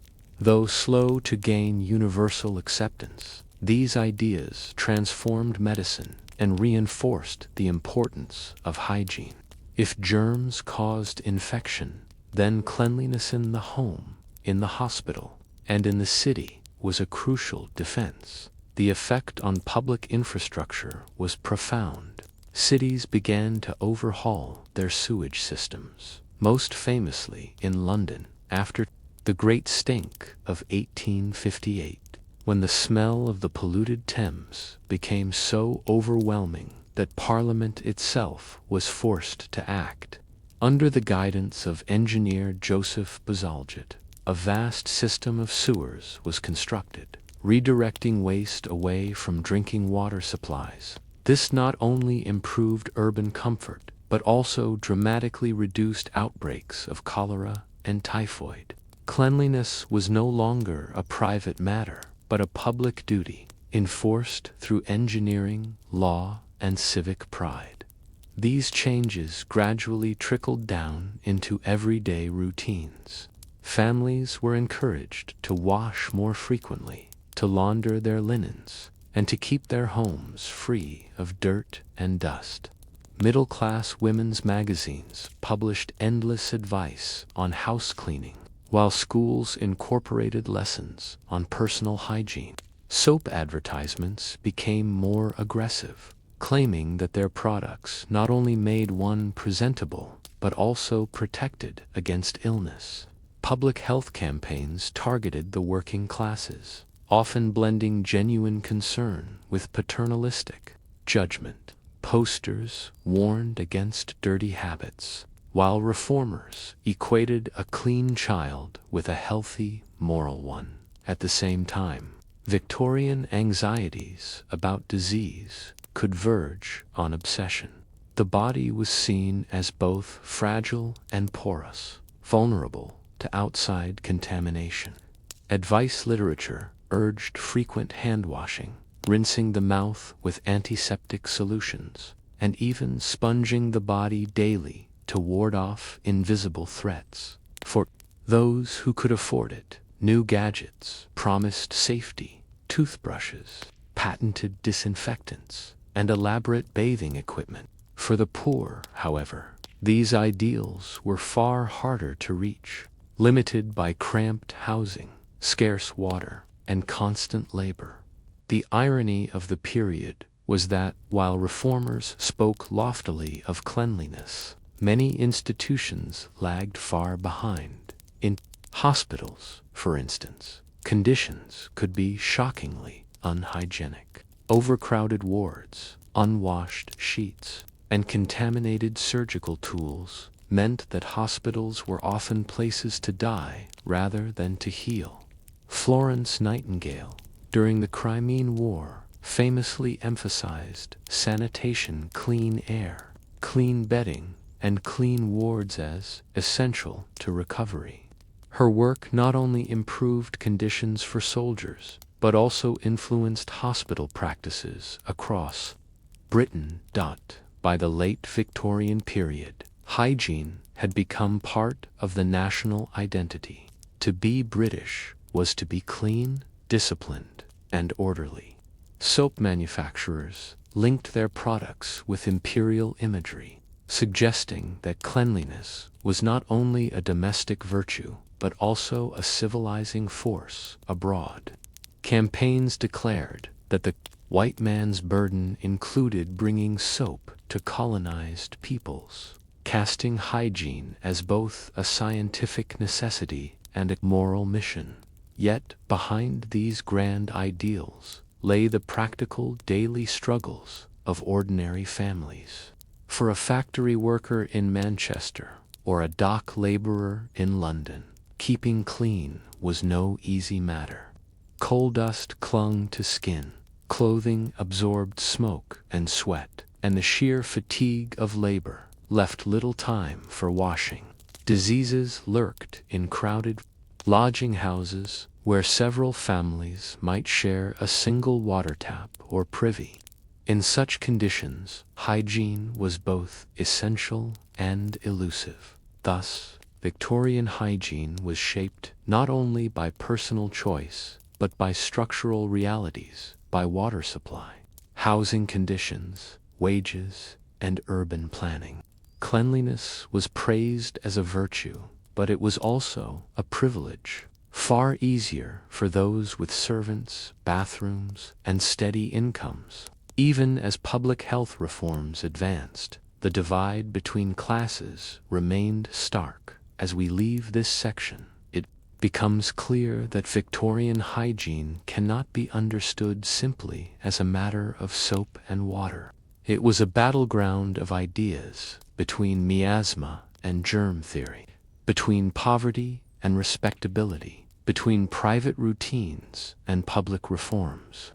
Though slow to gain universal acceptance, these ideas transformed medicine and reinforced the importance of hygiene. If germs caused infection, then cleanliness in the home, in the hospital, and in the city was a crucial defense. the effect on public infrastructure was profound. Cities began to overhaul their sewage systems, most famously in London after the Great Stink of 1858, when the smell of the polluted Thames became so overwhelming that Parliament itself was forced to act. Under the guidance of engineer Joseph Bazalgette, a vast system of sewers was constructed, redirecting waste away from drinking water supplies. This not only improved urban comfort, but also dramatically reduced outbreaks of cholera and typhoid. Cleanliness was no longer a private matter, but a public duty, enforced through engineering, law, and civic pride. These changes gradually trickled down into everyday routines. Families were encouraged to wash more frequently, to launder their linens, and to keep their homes free of dirt and dust. Middle-class women's magazines published endless advice on house cleaning, while schools incorporated lessons on personal hygiene. Soap advertisements became more aggressive, claiming that their products not only made one presentable, but also protected against illness. Public health campaigns targeted the working classes, often blending genuine concern with paternalistic judgment. Posters warned against dirty habits, while reformers equated a clean child with a healthy, moral one. At the same time, Victorian anxieties about disease could verge on obsession. The body was seen as both fragile and porous, vulnerable to outside contamination. Advice literature urged frequent hand washing, rinsing the mouth with antiseptic solutions, and even sponging the body daily to ward off invisible threats. For those who could afford it, new gadgets promised safety: toothbrushes, patented disinfectants, and elaborate bathing equipment. For the poor, however, these ideals were far harder to reach, limited by cramped housing, scarce water, and constant labor. The irony of the period was that, while reformers spoke loftily of cleanliness, many institutions lagged far behind. In hospitals, for instance, conditions could be shockingly unhygienic. Overcrowded wards, unwashed sheets, and contaminated surgical tools meant that hospitals were often places to die rather than to heal. Florence Nightingale, during the Crimean War, famously emphasized sanitation, clean air, clean bedding, and clean wards as essential to recovery. Her work not only improved conditions for soldiers, but also influenced hospital practices across Britain. By the late Victorian period, hygiene had become part of the national identity. To be British was to be clean, disciplined, and orderly. Soap manufacturers linked their products with imperial imagery, suggesting that cleanliness was not only a domestic virtue, but also a civilizing force abroad. Campaigns declared that the white man's burden included bringing soap to colonized peoples, casting hygiene as both a scientific necessity and a moral mission. Yet, behind these grand ideals lay the practical daily struggles of ordinary families. For a factory worker in Manchester or a dock laborer in London, keeping clean was no easy matter. Coal dust clung to skin, clothing absorbed smoke and sweat, and the sheer fatigue of labor left little time for washing. Diseases lurked in crowded lodging houses where several families might share a single water tap or privy. In such conditions, hygiene was both essential and elusive. Thus, Victorian hygiene was shaped not only by personal choice, but by structural realities, by water supply, housing conditions, wages, and urban planning. Cleanliness was praised as a virtue, but it was also a privilege. far easier for those with servants, bathrooms, and steady incomes. Even as public health reforms advanced, the divide between classes remained stark. As we leave this section, it becomes clear that Victorian hygiene cannot be understood simply as a matter of soap and water. It was a battleground of ideas between miasma and germ theory, between poverty and respectability, between private routines and public reforms.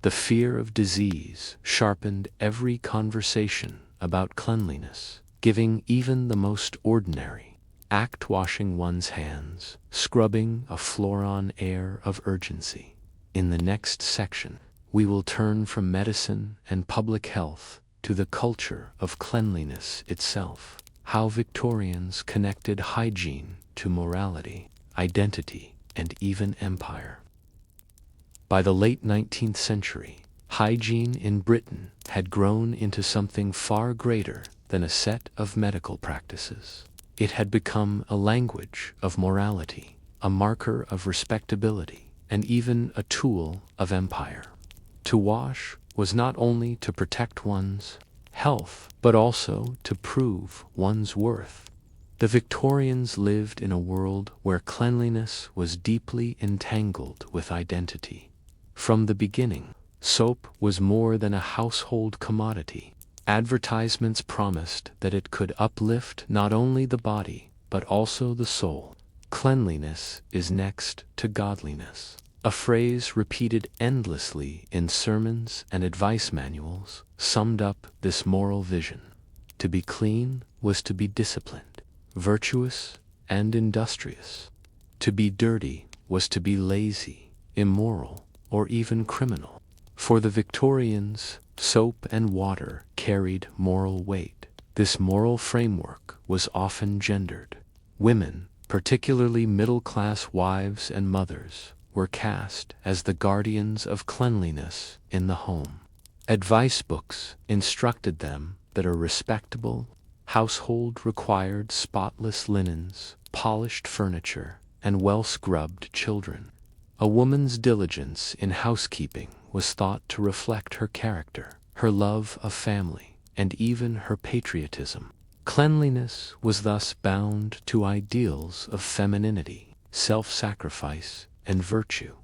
The fear of disease sharpened every conversation about cleanliness, giving even the most ordinary act, washing one's hands, scrubbing a floor, an air of urgency. In the next section, we will turn from medicine and public health to the culture of cleanliness itself, how Victorians connected hygiene to morality, identity, and even empire. By the late 19th century, hygiene in Britain had grown into something far greater than a set of medical practices. It had become a language of morality, a marker of respectability, and even a tool of empire. To wash was not only to protect one's health, but also to prove one's worth. The Victorians lived in a world where cleanliness was deeply entangled with identity. From the beginning, soap was more than a household commodity. Advertisements promised that it could uplift not only the body, but also the soul. Cleanliness is next to godliness, a phrase repeated endlessly in sermons and advice manuals summed up this moral vision. To be clean was to be disciplined, virtuous, and industrious. To be dirty was to be lazy, immoral, or even criminal. For the Victorians, soap and water carried moral weight. This moral framework was often gendered. Women, particularly middle-class wives and mothers, were cast as the guardians of cleanliness in the home. Advice books instructed them that a respectable household required spotless linens, polished furniture, and well-scrubbed children. A woman's diligence in housekeeping was thought to reflect her character, her love of family, and even her patriotism. Cleanliness was thus bound to ideals of femininity, self-sacrifice, and virtue.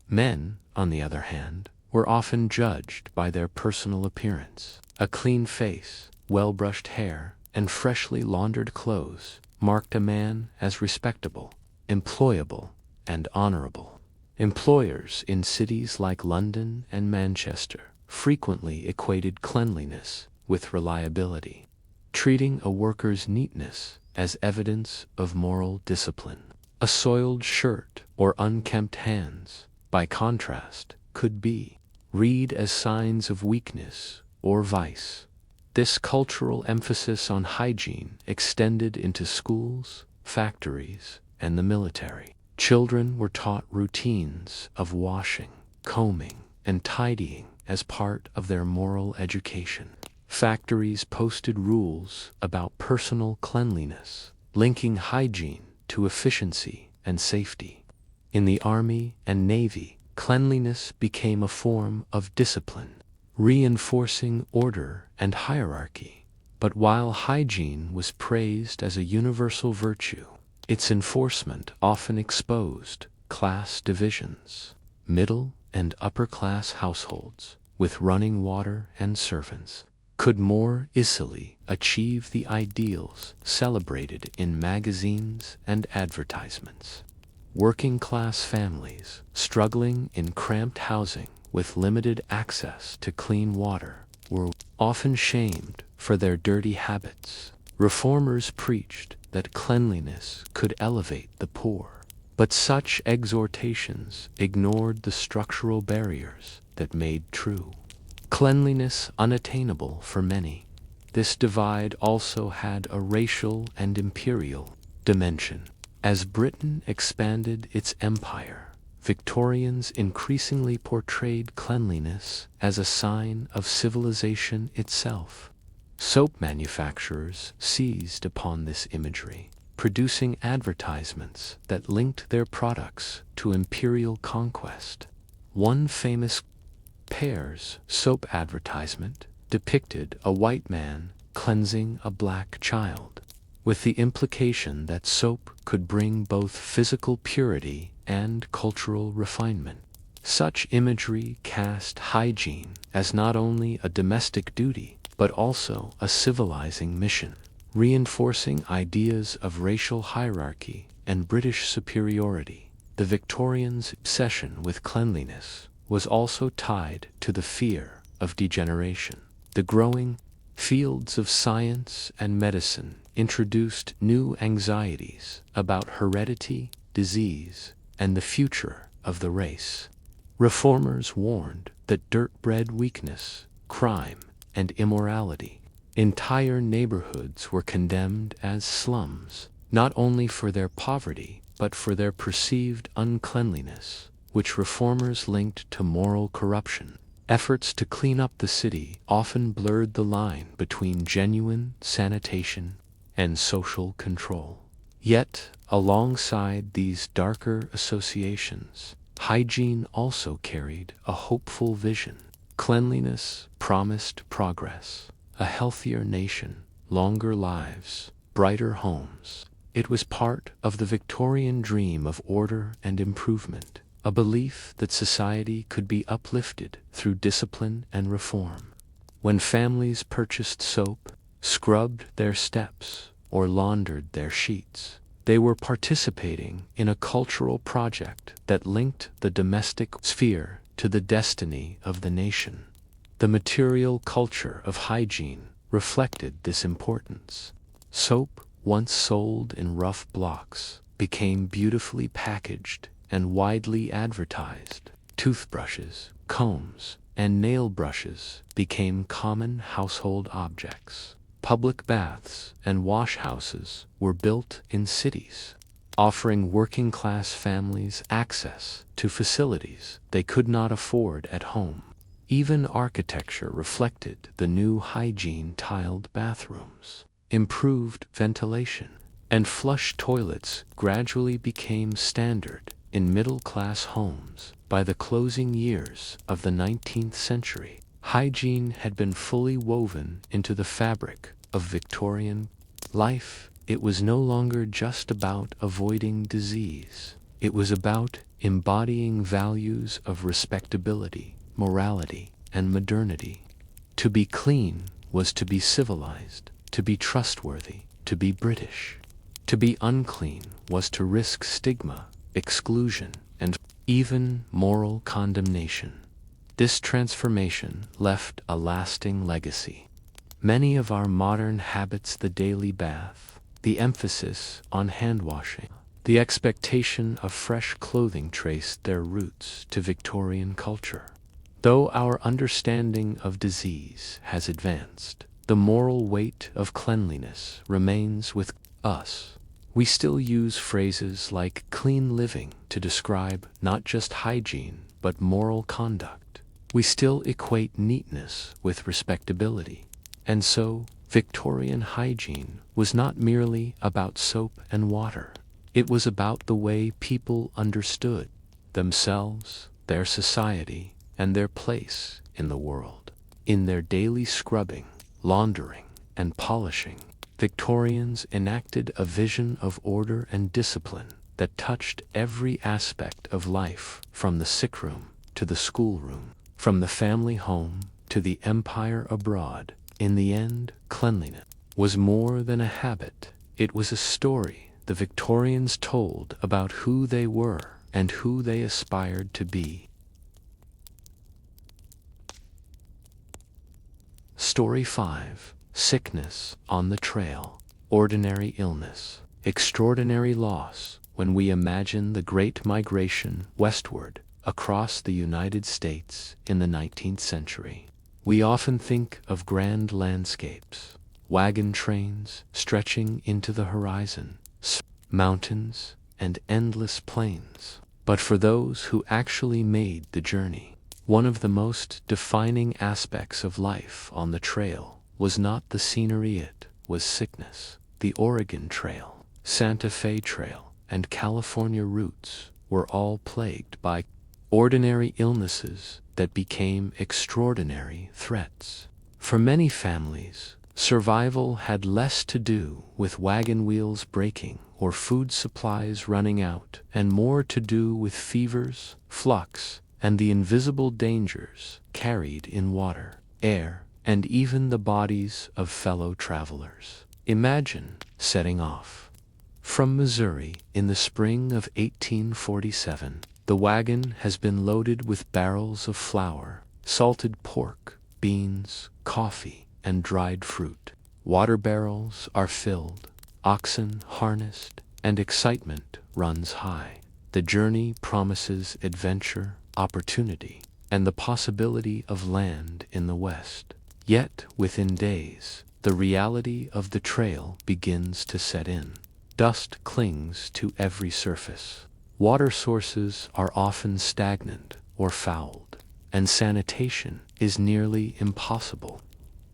Men, on the other hand, were often judged by their personal appearance. A clean face, well-brushed hair, and freshly laundered clothes marked a man as respectable, employable, and honorable. Employers in cities like London and Manchester frequently equated cleanliness with reliability, treating a worker's neatness as evidence of moral discipline. A soiled shirt or unkempt hands, by contrast, could be read as signs of weakness or vice. This cultural emphasis on hygiene extended into schools, factories, and the military. Children were taught routines of washing, combing, and tidying as part of their moral education. Factories posted rules about personal cleanliness, linking hygiene to efficiency and safety. In the Army and Navy, cleanliness became a form of discipline, reinforcing order and hierarchy. But while hygiene was praised as a universal virtue, its enforcement often exposed class divisions. Middle and upper-class households, with running water and servants, could more easily achieve the ideals celebrated in magazines and advertisements. Working-class families, struggling in cramped housing with limited access to clean water, were often shamed for their dirty habits. Reformers preached that cleanliness could elevate the poor, but such exhortations ignored the structural barriers that made true cleanliness unattainable for many. This divide also had a racial and imperial dimension. As Britain expanded its empire, Victorians increasingly portrayed cleanliness as a sign of civilization itself. Soap manufacturers seized upon this imagery, producing advertisements that linked their products to imperial conquest. One famous Pear's soap advertisement depicted a white man cleansing a black child, with the implication that soap could bring both physical purity and cultural refinement. Such imagery cast hygiene as not only a domestic duty, but also a civilizing mission, reinforcing ideas of racial hierarchy and British superiority. The Victorians' obsession with cleanliness was also tied to the fear of degeneration. The growing fields of science and medicine introduced new anxieties about heredity, disease, and the future of the race. Reformers warned that dirt bred weakness, crime, and immorality. Entire neighborhoods were condemned as slums, not only for their poverty, but for their perceived uncleanliness, which reformers linked to moral corruption. Efforts to clean up the city often blurred the line between genuine sanitation and social control. Yet, alongside these darker associations, hygiene also carried a hopeful vision. Cleanliness promised progress, a healthier nation, longer lives, brighter homes. It was part of the Victorian dream of order and improvement, a belief that society could be uplifted through discipline and reform. When families purchased soap, scrubbed their steps, or laundered their sheets, they were participating in a cultural project that linked the domestic sphere to the destiny of the nation. The material culture of hygiene reflected this importance. Soap, once sold in rough blocks, became beautifully packaged and widely advertised. Toothbrushes, combs, and nail brushes became common household objects. Public baths and wash houses were built in cities, offering working-class families access to facilities they could not afford at home. Even architecture reflected the new hygiene-tiled bathrooms. Improved ventilation and flush toilets gradually became standard in middle-class homes. By the closing years of the 19th century, hygiene had been fully woven into the fabric of Victorian life. It was no longer just about avoiding disease. It was about embodying values of respectability, morality, and modernity. To be clean was to be civilized, to be trustworthy, to be British. To be unclean was to risk stigma, exclusion, and even moral condemnation. This transformation left a lasting legacy. Many of our modern habits, the daily bath, the emphasis on hand washing, the expectation of fresh clothing, traced their roots to Victorian culture. Though our understanding of disease has advanced, the moral weight of cleanliness remains with us. We still use phrases like clean living to describe not just hygiene, but moral conduct. We still equate neatness with respectability. And so, Victorian hygiene was not merely about soap and water. It was about the way people understood themselves, their society, and their place in the world. In their daily scrubbing, laundering, and polishing, Victorians enacted a vision of order and discipline that touched every aspect of life, from the sick room to the schoolroom, from the family home to the empire abroad. In the end, cleanliness was more than a habit. It was a story the Victorians told about who they were and who they aspired to be. Story 5. Sickness on the trail. Ordinary illness, extraordinary loss. When we imagine the Great Migration westward across the United States in the 19th century, we often think of grand landscapes, wagon trains stretching into the horizon, mountains, and endless plains. But for those who actually made the journey, one of the most defining aspects of life on the trail was not the scenery, it was sickness. The Oregon Trail, Santa Fe Trail, and California routes were all plagued by ordinary illnesses that became extraordinary threats. For many families, survival had less to do with wagon wheels breaking or food supplies running out, and more to do with fevers, flux, and the invisible dangers carried in water, air, and even the bodies of fellow travelers. Imagine setting off from Missouri in the spring of 1847. The wagon has been loaded with barrels of flour, salted pork, beans, coffee, and dried fruit. Water barrels are filled, oxen harnessed, and excitement runs high. The journey promises adventure, opportunity, and the possibility of land in the West. Yet, within days, the reality of the trail begins to set in. Dust clings to every surface. Water sources are often stagnant or fouled, and sanitation is nearly impossible.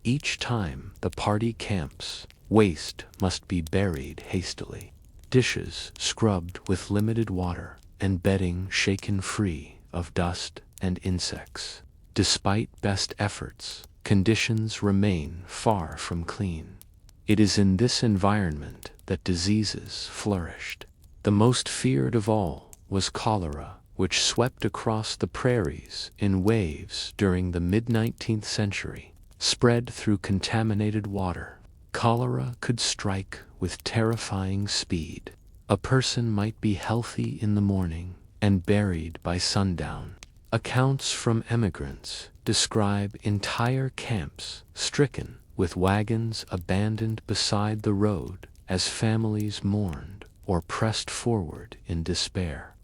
Each time the party camps, waste must be buried hastily, dishes scrubbed with limited water, and bedding shaken free of dust and insects. Despite best efforts, conditions remain far from clean. It is in this environment that diseases flourished. The most feared of all was cholera, which swept across the prairies in waves during the mid-19th century. Spread through contaminated water, cholera could strike with terrifying speed. A person might be healthy in the morning and buried by sundown. Accounts from emigrants describe entire camps stricken, with wagons abandoned beside the road as families mourned or pressed forward in despair.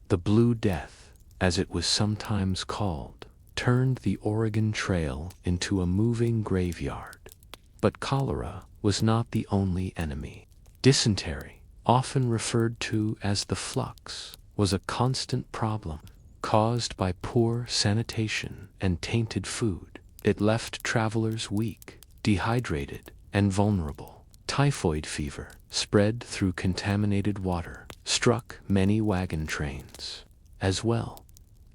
The Blue Death, as it was sometimes called, turned the Oregon Trail into a moving graveyard. But cholera was not the only enemy. Dysentery, often referred to as the flux, was a constant problem. Caused by poor sanitation and tainted food, it left travelers weak, dehydrated, and vulnerable. Typhoid fever, spread through contaminated water, struck many wagon trains as well.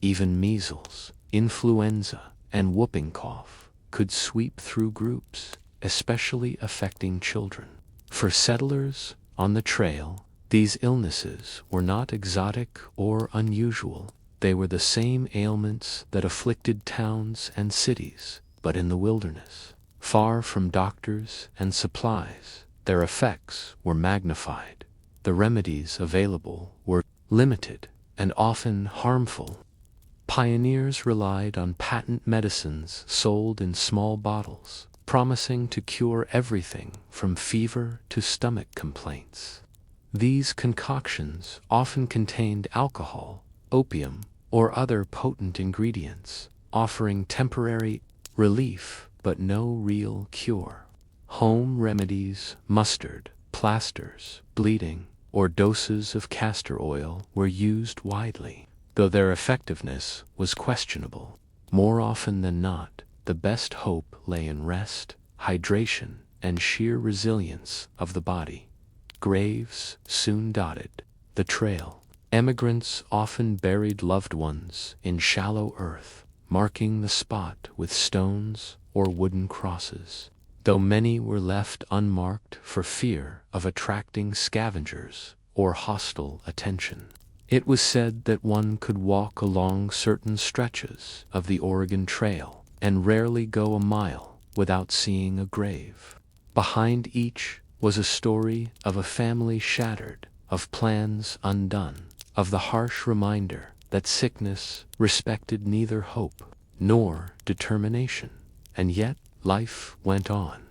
Even measles, influenza, and whooping cough could sweep through groups, especially affecting children. For settlers on the trail, these illnesses were not exotic or unusual. They were the same ailments that afflicted towns and cities, but in the wilderness. Far from doctors and supplies, their effects were magnified. The remedies available were limited and often harmful. Pioneers relied on patent medicines sold in small bottles, promising to cure everything from fever to stomach complaints. These concoctions often contained alcohol, opium, or other potent ingredients, offering temporary relief but no real cure. Home remedies, mustard, plasters, bleeding, or doses of castor oil were used widely, though their effectiveness was questionable. More often than not, the best hope lay in rest, hydration, and sheer resilience of the body. Graves soon dotted the trail. Emigrants often buried loved ones in shallow earth, marking the spot with stones or wooden crosses, though many were left unmarked for fear of attracting scavengers or hostile attention. It was said that one could walk along certain stretches of the Oregon Trail and rarely go a mile without seeing a grave. Behind each was a story of a family shattered, of plans undone, of the harsh reminder that sickness respected neither hope nor determination. And yet, life went on.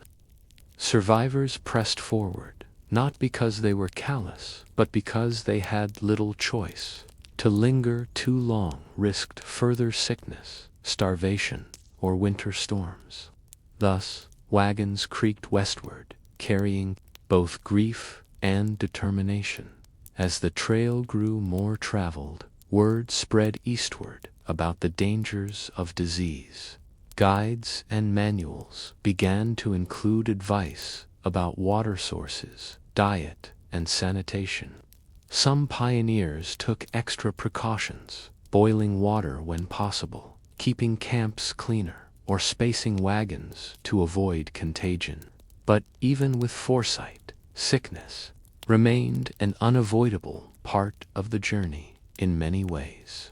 Survivors pressed forward, not because they were callous, but because they had little choice. To linger too long risked further sickness, starvation, or winter storms. Thus, wagons creaked westward, carrying both grief and determination. As the trail grew more traveled, word spread eastward about the dangers of disease. Guides and manuals began to include advice about water sources, diet, and sanitation. Some pioneers took extra precautions, boiling water when possible, keeping camps cleaner, or spacing wagons to avoid contagion. But even with foresight, sickness remained an unavoidable part of the journey in many ways.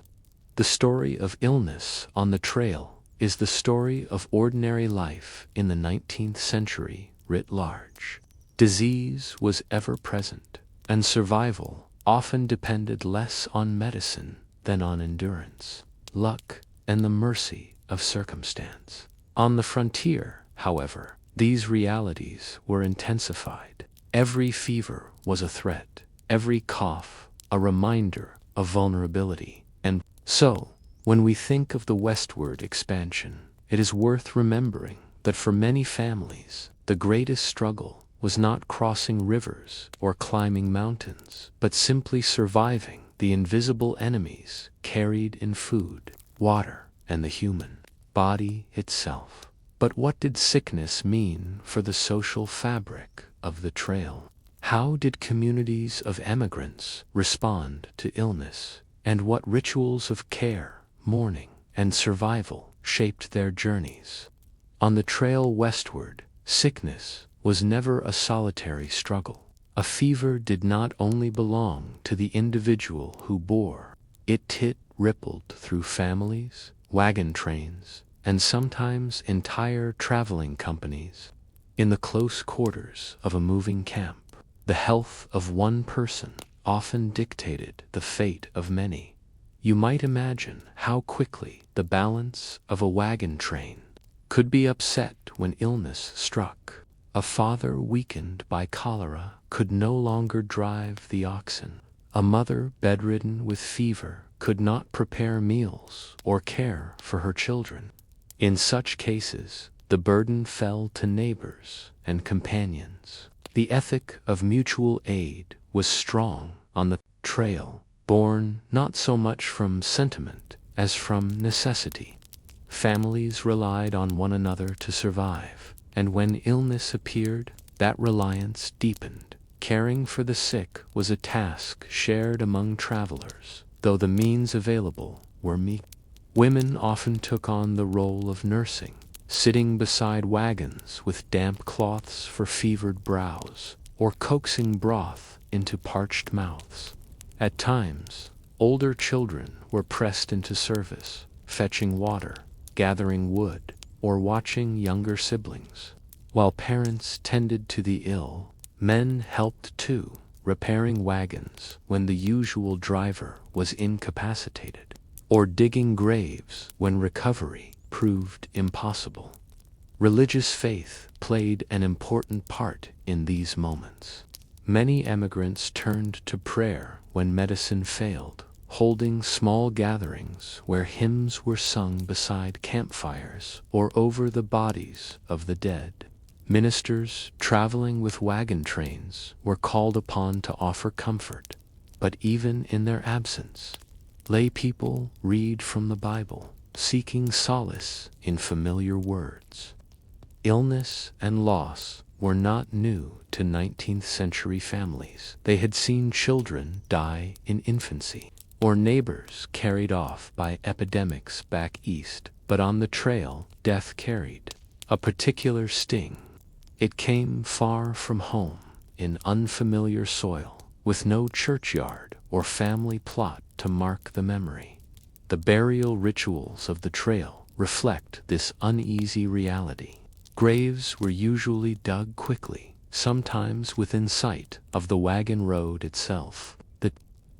The story of illness on the trail is the story of ordinary life in the 19th century writ large. Disease was ever present, and survival often depended less on medicine than on endurance, luck, and the mercy of circumstance. On the frontier, however, these realities were intensified. Every fever was a threat, every cough a reminder of vulnerability. And so, when we think of the westward expansion, it is worth remembering that for many families, the greatest struggle was not crossing rivers or climbing mountains, but simply surviving the invisible enemies carried in food, water, and the human body itself. But what did sickness mean for the social fabric of the trail? How did communities of emigrants respond to illness, and what rituals of care, mourning, and survival shaped their journeys? On the trail westward, sickness was never a solitary struggle. A fever did not only belong to the individual who bore it rippled through families, wagon trains, and sometimes entire traveling companies. In the close quarters of a moving camp, the health of one person often dictated the fate of many. You might imagine how quickly the balance of a wagon train could be upset when illness struck. A father weakened by cholera could no longer drive the oxen. A mother bedridden with fever could not prepare meals or care for her children. In such cases, the burden fell to neighbors and companions. The ethic of mutual aid was strong on the trail, born not so much from sentiment as from necessity. Families relied on one another to survive, and when illness appeared, that reliance deepened. Caring for the sick was a task shared among travelers, though the means available were meager. Women often took on the role of nursing, sitting beside wagons with damp cloths for fevered brows, or coaxing broth into parched mouths. At times, older children were pressed into service, fetching water, gathering wood, or watching younger siblings. While parents tended to the ill, men helped too, repairing wagons when the usual driver was incapacitated, or digging graves when recovery proved impossible. Religious faith played an important part in these moments. Many emigrants turned to prayer when medicine failed, holding small gatherings where hymns were sung beside campfires or over the bodies of the dead. Ministers traveling with wagon trains were called upon to offer comfort, but even in their absence, lay people read from the Bible, seeking solace in familiar words. Illness and loss were not new to 19th century families. They had seen children die in infancy, or neighbors carried off by epidemics back east. But on the trail, death carried a particular sting. It came far from home, in unfamiliar soil, with no churchyard or family plot to mark the memory. The burial rituals of the trail reflect this uneasy reality. Graves were usually dug quickly, sometimes within sight of the wagon road itself. The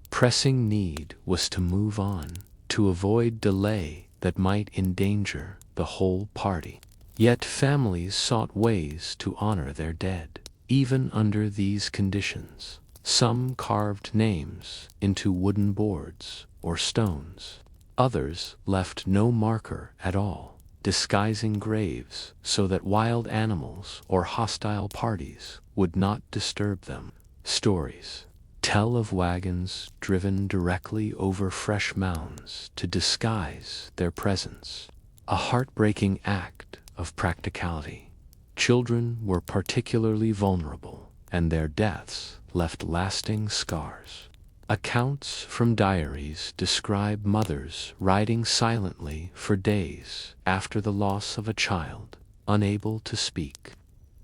pressing need was to move on, to avoid delay that might endanger the whole party. Yet families sought ways to honor their dead, even under these conditions. Some carved names into wooden boards or stones. Others left no marker at all, disguising graves so that wild animals or hostile parties would not disturb them. Stories tell of wagons driven directly over fresh mounds to disguise their presence, a heartbreaking act of practicality. Children were particularly vulnerable. and their deaths left lasting scars. Accounts from diaries describe mothers riding silently for days after the loss of a child, unable to speak.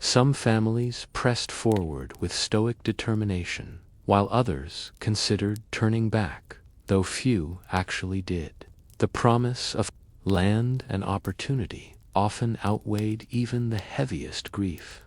Some families pressed forward with stoic determination, while others considered turning back, though few actually did. The promise of land and opportunity often outweighed even the heaviest grief.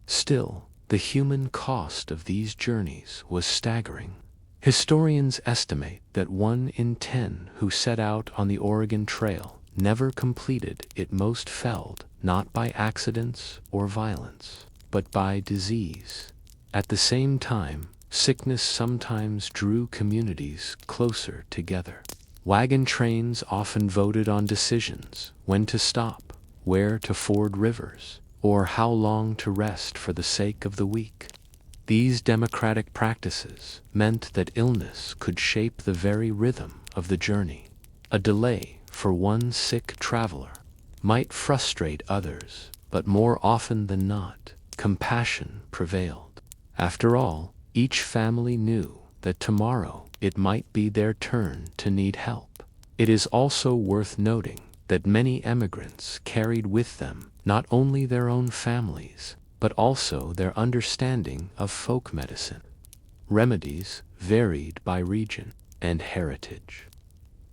Still, the human cost of these journeys was staggering. Historians estimate that 1 in 10 who set out on the Oregon Trail never completed it, most felled not by accidents or violence, but by disease. At the same time, sickness sometimes drew communities closer together. Wagon trains often voted on decisions: when to stop, where to ford rivers, or how long to rest for the sake of the weak. These democratic practices meant that illness could shape the very rhythm of the journey. A delay for one sick traveler might frustrate others, but more often than not, compassion prevailed. After all, each family knew that tomorrow it might be their turn to need help. It is also worth noting that many emigrants carried with them not only their own families, but also their understanding of folk medicine. Remedies varied by region and heritage.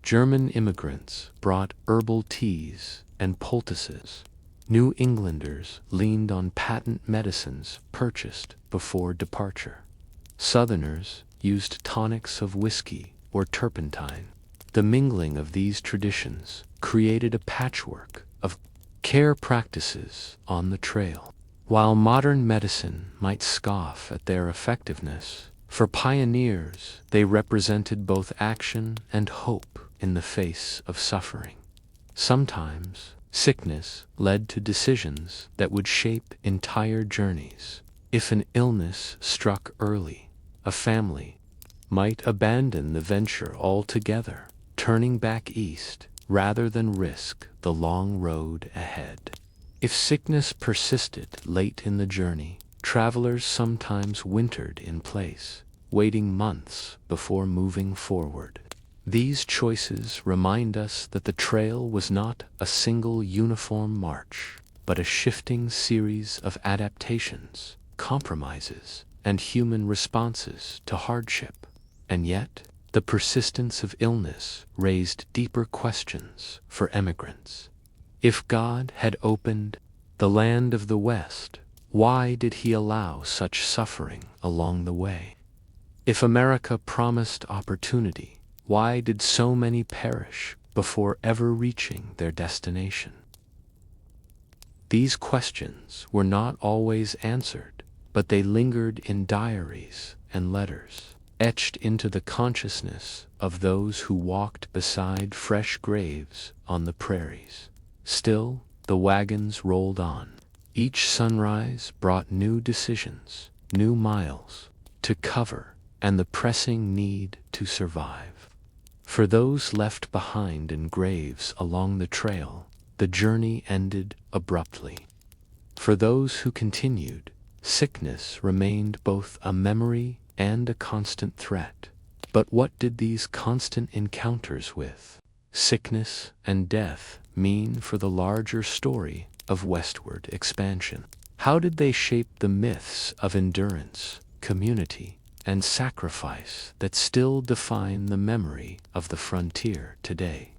German immigrants brought herbal teas and poultices. New Englanders leaned on patent medicines purchased before departure. Southerners used tonics of whiskey or turpentine. The mingling of these traditions created a patchwork of care practices on the trail. While modern medicine might scoff at their effectiveness, for pioneers they represented both action and hope in the face of suffering. Sometimes sickness led to decisions that would shape entire journeys. If an illness struck early, a family might abandon the venture altogether, turning back east rather than risk the long road ahead. If sickness persisted late in the journey, travelers sometimes wintered in place, waiting months before moving forward. These choices remind us that the trail was not a single uniform march, but a shifting series of adaptations, compromises, and human responses to hardship. And yet, the persistence of illness raised deeper questions for emigrants. If God had opened the land of the West, why did he allow such suffering along the way? If America promised opportunity, why did so many perish before ever reaching their destination? These questions were not always answered, but they lingered in diaries and letters, etched into the consciousness of those who walked beside fresh graves on the prairies. Still, the wagons rolled on. Each sunrise brought new decisions, new miles to cover, and the pressing need to survive. For those left behind in graves along the trail, the journey ended abruptly. For those who continued, sickness remained both a memory and a constant threat. But what did these constant encounters with sickness and death mean for the larger story of westward expansion? How did they shape the myths of endurance, community, and sacrifice that still define the memory of the frontier today?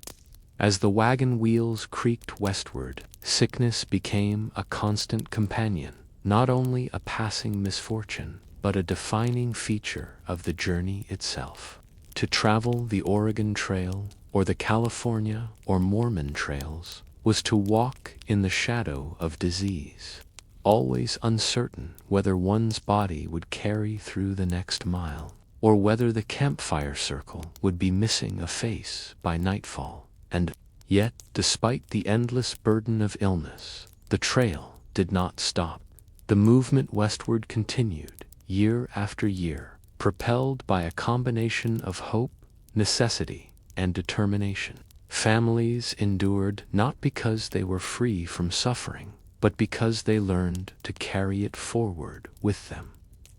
As the wagon wheels creaked westward, sickness became a constant companion, not only a passing misfortune, but a defining feature of the journey itself. To travel the Oregon Trail, or the California or Mormon trails, was to walk in the shadow of disease, always uncertain whether one's body would carry through the next mile, or whether the campfire circle would be missing a face by nightfall. And yet, despite the endless burden of illness, the trail did not stop. The movement westward continued, year after year, propelled by a combination of hope, necessity, and determination. Families endured not because they were free from suffering, but because they learned to carry it forward with them.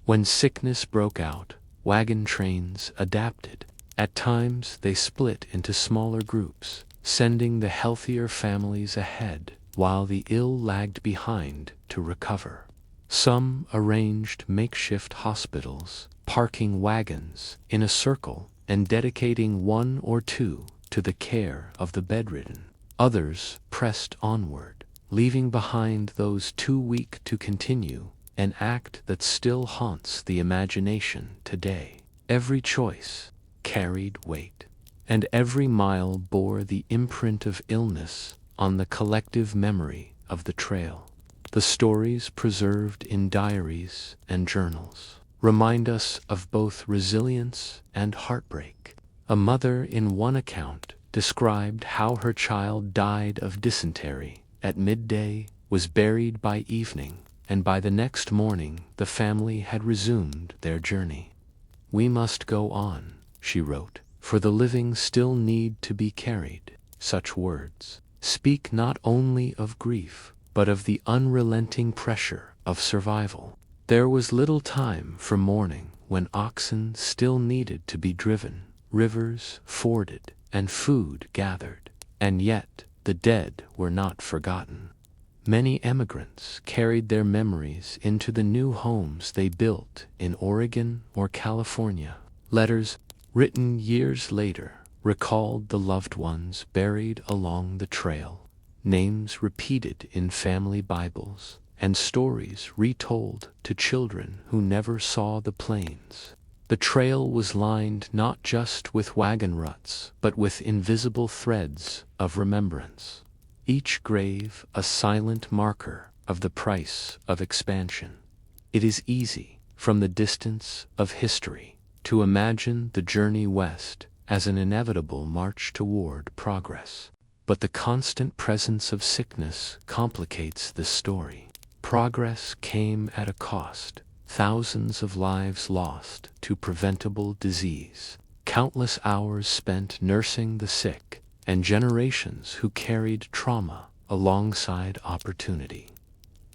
When sickness broke out, wagon trains adapted. At times they split into smaller groups, sending the healthier families ahead while the ill lagged behind to recover. Some arranged makeshift hospitals, parking wagons in a circle and dedicating one or two to the care of the bedridden. Others pressed onward, leaving behind those too weak to continue, an act that still haunts the imagination today. Every choice carried weight, and every mile bore the imprint of illness on the collective memory of the trail. The stories preserved in diaries and journals remind us of both resilience and heartbreak. A mother in one account described how her child died of dysentery at midday, was buried by evening, and by the next morning the family had resumed their journey. "We must go on," she wrote, "for the living still need to be carried." Such words speak not only of grief, but of the unrelenting pressure of survival. There was little time for mourning when oxen still needed to be driven, rivers forded, and food gathered, and yet the dead were not forgotten. Many emigrants carried their memories into the new homes they built in Oregon or California. Letters written years later recalled the loved ones buried along the trail, names repeated in family Bibles, and stories retold to children who never saw the plains. The trail was lined not just with wagon ruts, but with invisible threads of remembrance. Each grave a silent marker of the price of expansion. It is easy, from the distance of history, to imagine the journey west as an inevitable march toward progress. But the constant presence of sickness complicates this story. Progress came at a cost. Thousands of lives lost to preventable disease, countless hours spent nursing the sick, and generations who carried trauma alongside opportunity.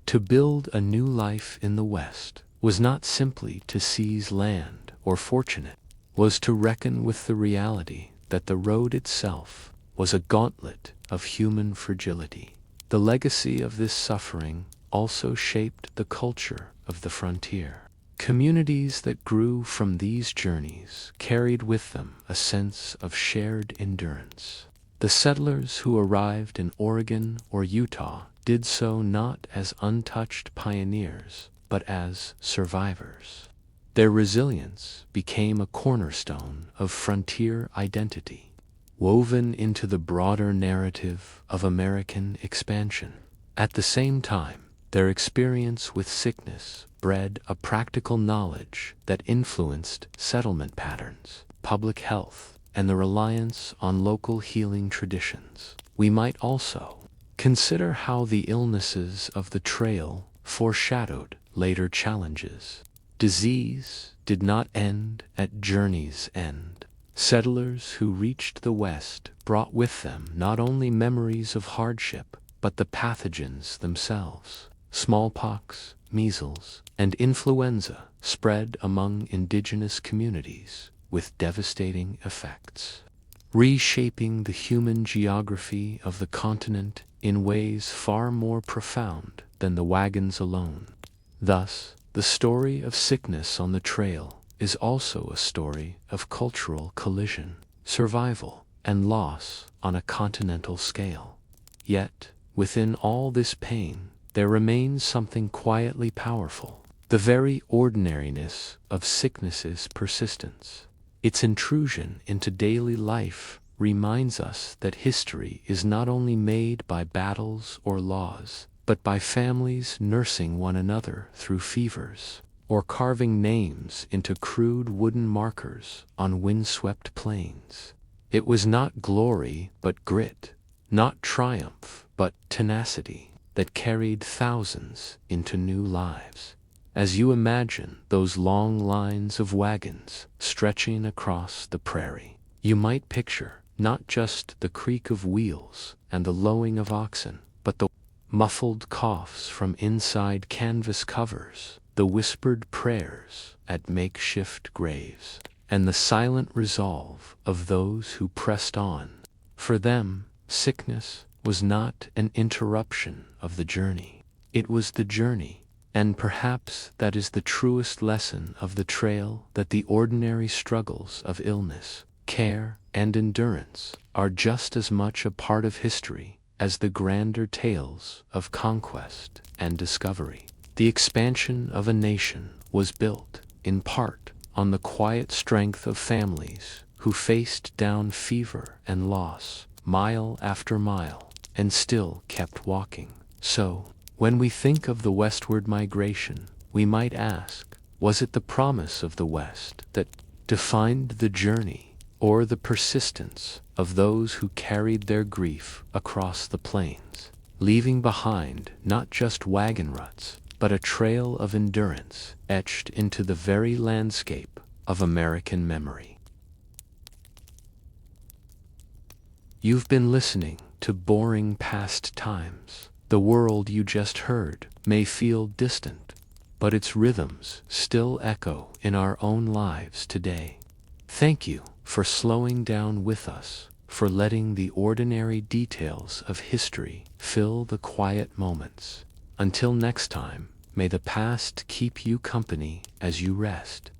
To build a new life in the West was not simply to seize land or fortunate, was to reckon with the reality that the road itself was a gauntlet of human fragility. The legacy of this suffering also shaped the culture of the frontier. Communities that grew from these journeys carried with them a sense of shared endurance. The settlers who arrived in Oregon or Utah did so not as untouched pioneers, but as survivors. Their resilience became a cornerstone of frontier identity, woven into the broader narrative of American expansion. At the same time, their experience with sickness bred a practical knowledge that influenced settlement patterns, public health, and the reliance on local healing traditions. We might also consider how the illnesses of the trail foreshadowed later challenges. Disease did not end at journey's end. Settlers who reached the West brought with them not only memories of hardship, but the pathogens themselves. Smallpox, measles, and influenza spread among indigenous communities with devastating effects, reshaping the human geography of the continent in ways far more profound than the wagons alone. Thus, the story of sickness on the trail is also a story of cultural collision, survival, and loss on a continental scale. Yet, within all this pain, there remains something quietly powerful, the very ordinariness of sickness's persistence. Its intrusion into daily life reminds us that history is not only made by battles or laws, but by families nursing one another through fevers, or carving names into crude wooden markers on windswept plains. It was not glory but grit, not triumph but tenacity, that carried thousands into new lives. As you imagine those long lines of wagons stretching across the prairie, you might picture not just the creak of wheels and the lowing of oxen, but the muffled coughs from inside canvas covers, the whispered prayers at makeshift graves, and the silent resolve of those who pressed on. For them, sickness was not an interruption of the journey. It was the journey, and perhaps that is the truest lesson of the trail, that the ordinary struggles of illness, care, and endurance are just as much a part of history as the grander tales of conquest and discovery. The expansion of a nation was built, in part, on the quiet strength of families who faced down fever and loss, mile after mile, and still kept walking. So, when we think of the westward migration, we might ask, was it the promise of the West that defined the journey, or the persistence of those who carried their grief across the plains, leaving behind not just wagon ruts, but a trail of endurance etched into the very landscape of American memory? You've been listening to Boring Past Times. The world you just heard may feel distant, but its rhythms still echo in our own lives today. Thank you for slowing down with us, for letting the ordinary details of history fill the quiet moments. Until next time, may the past keep you company as you rest.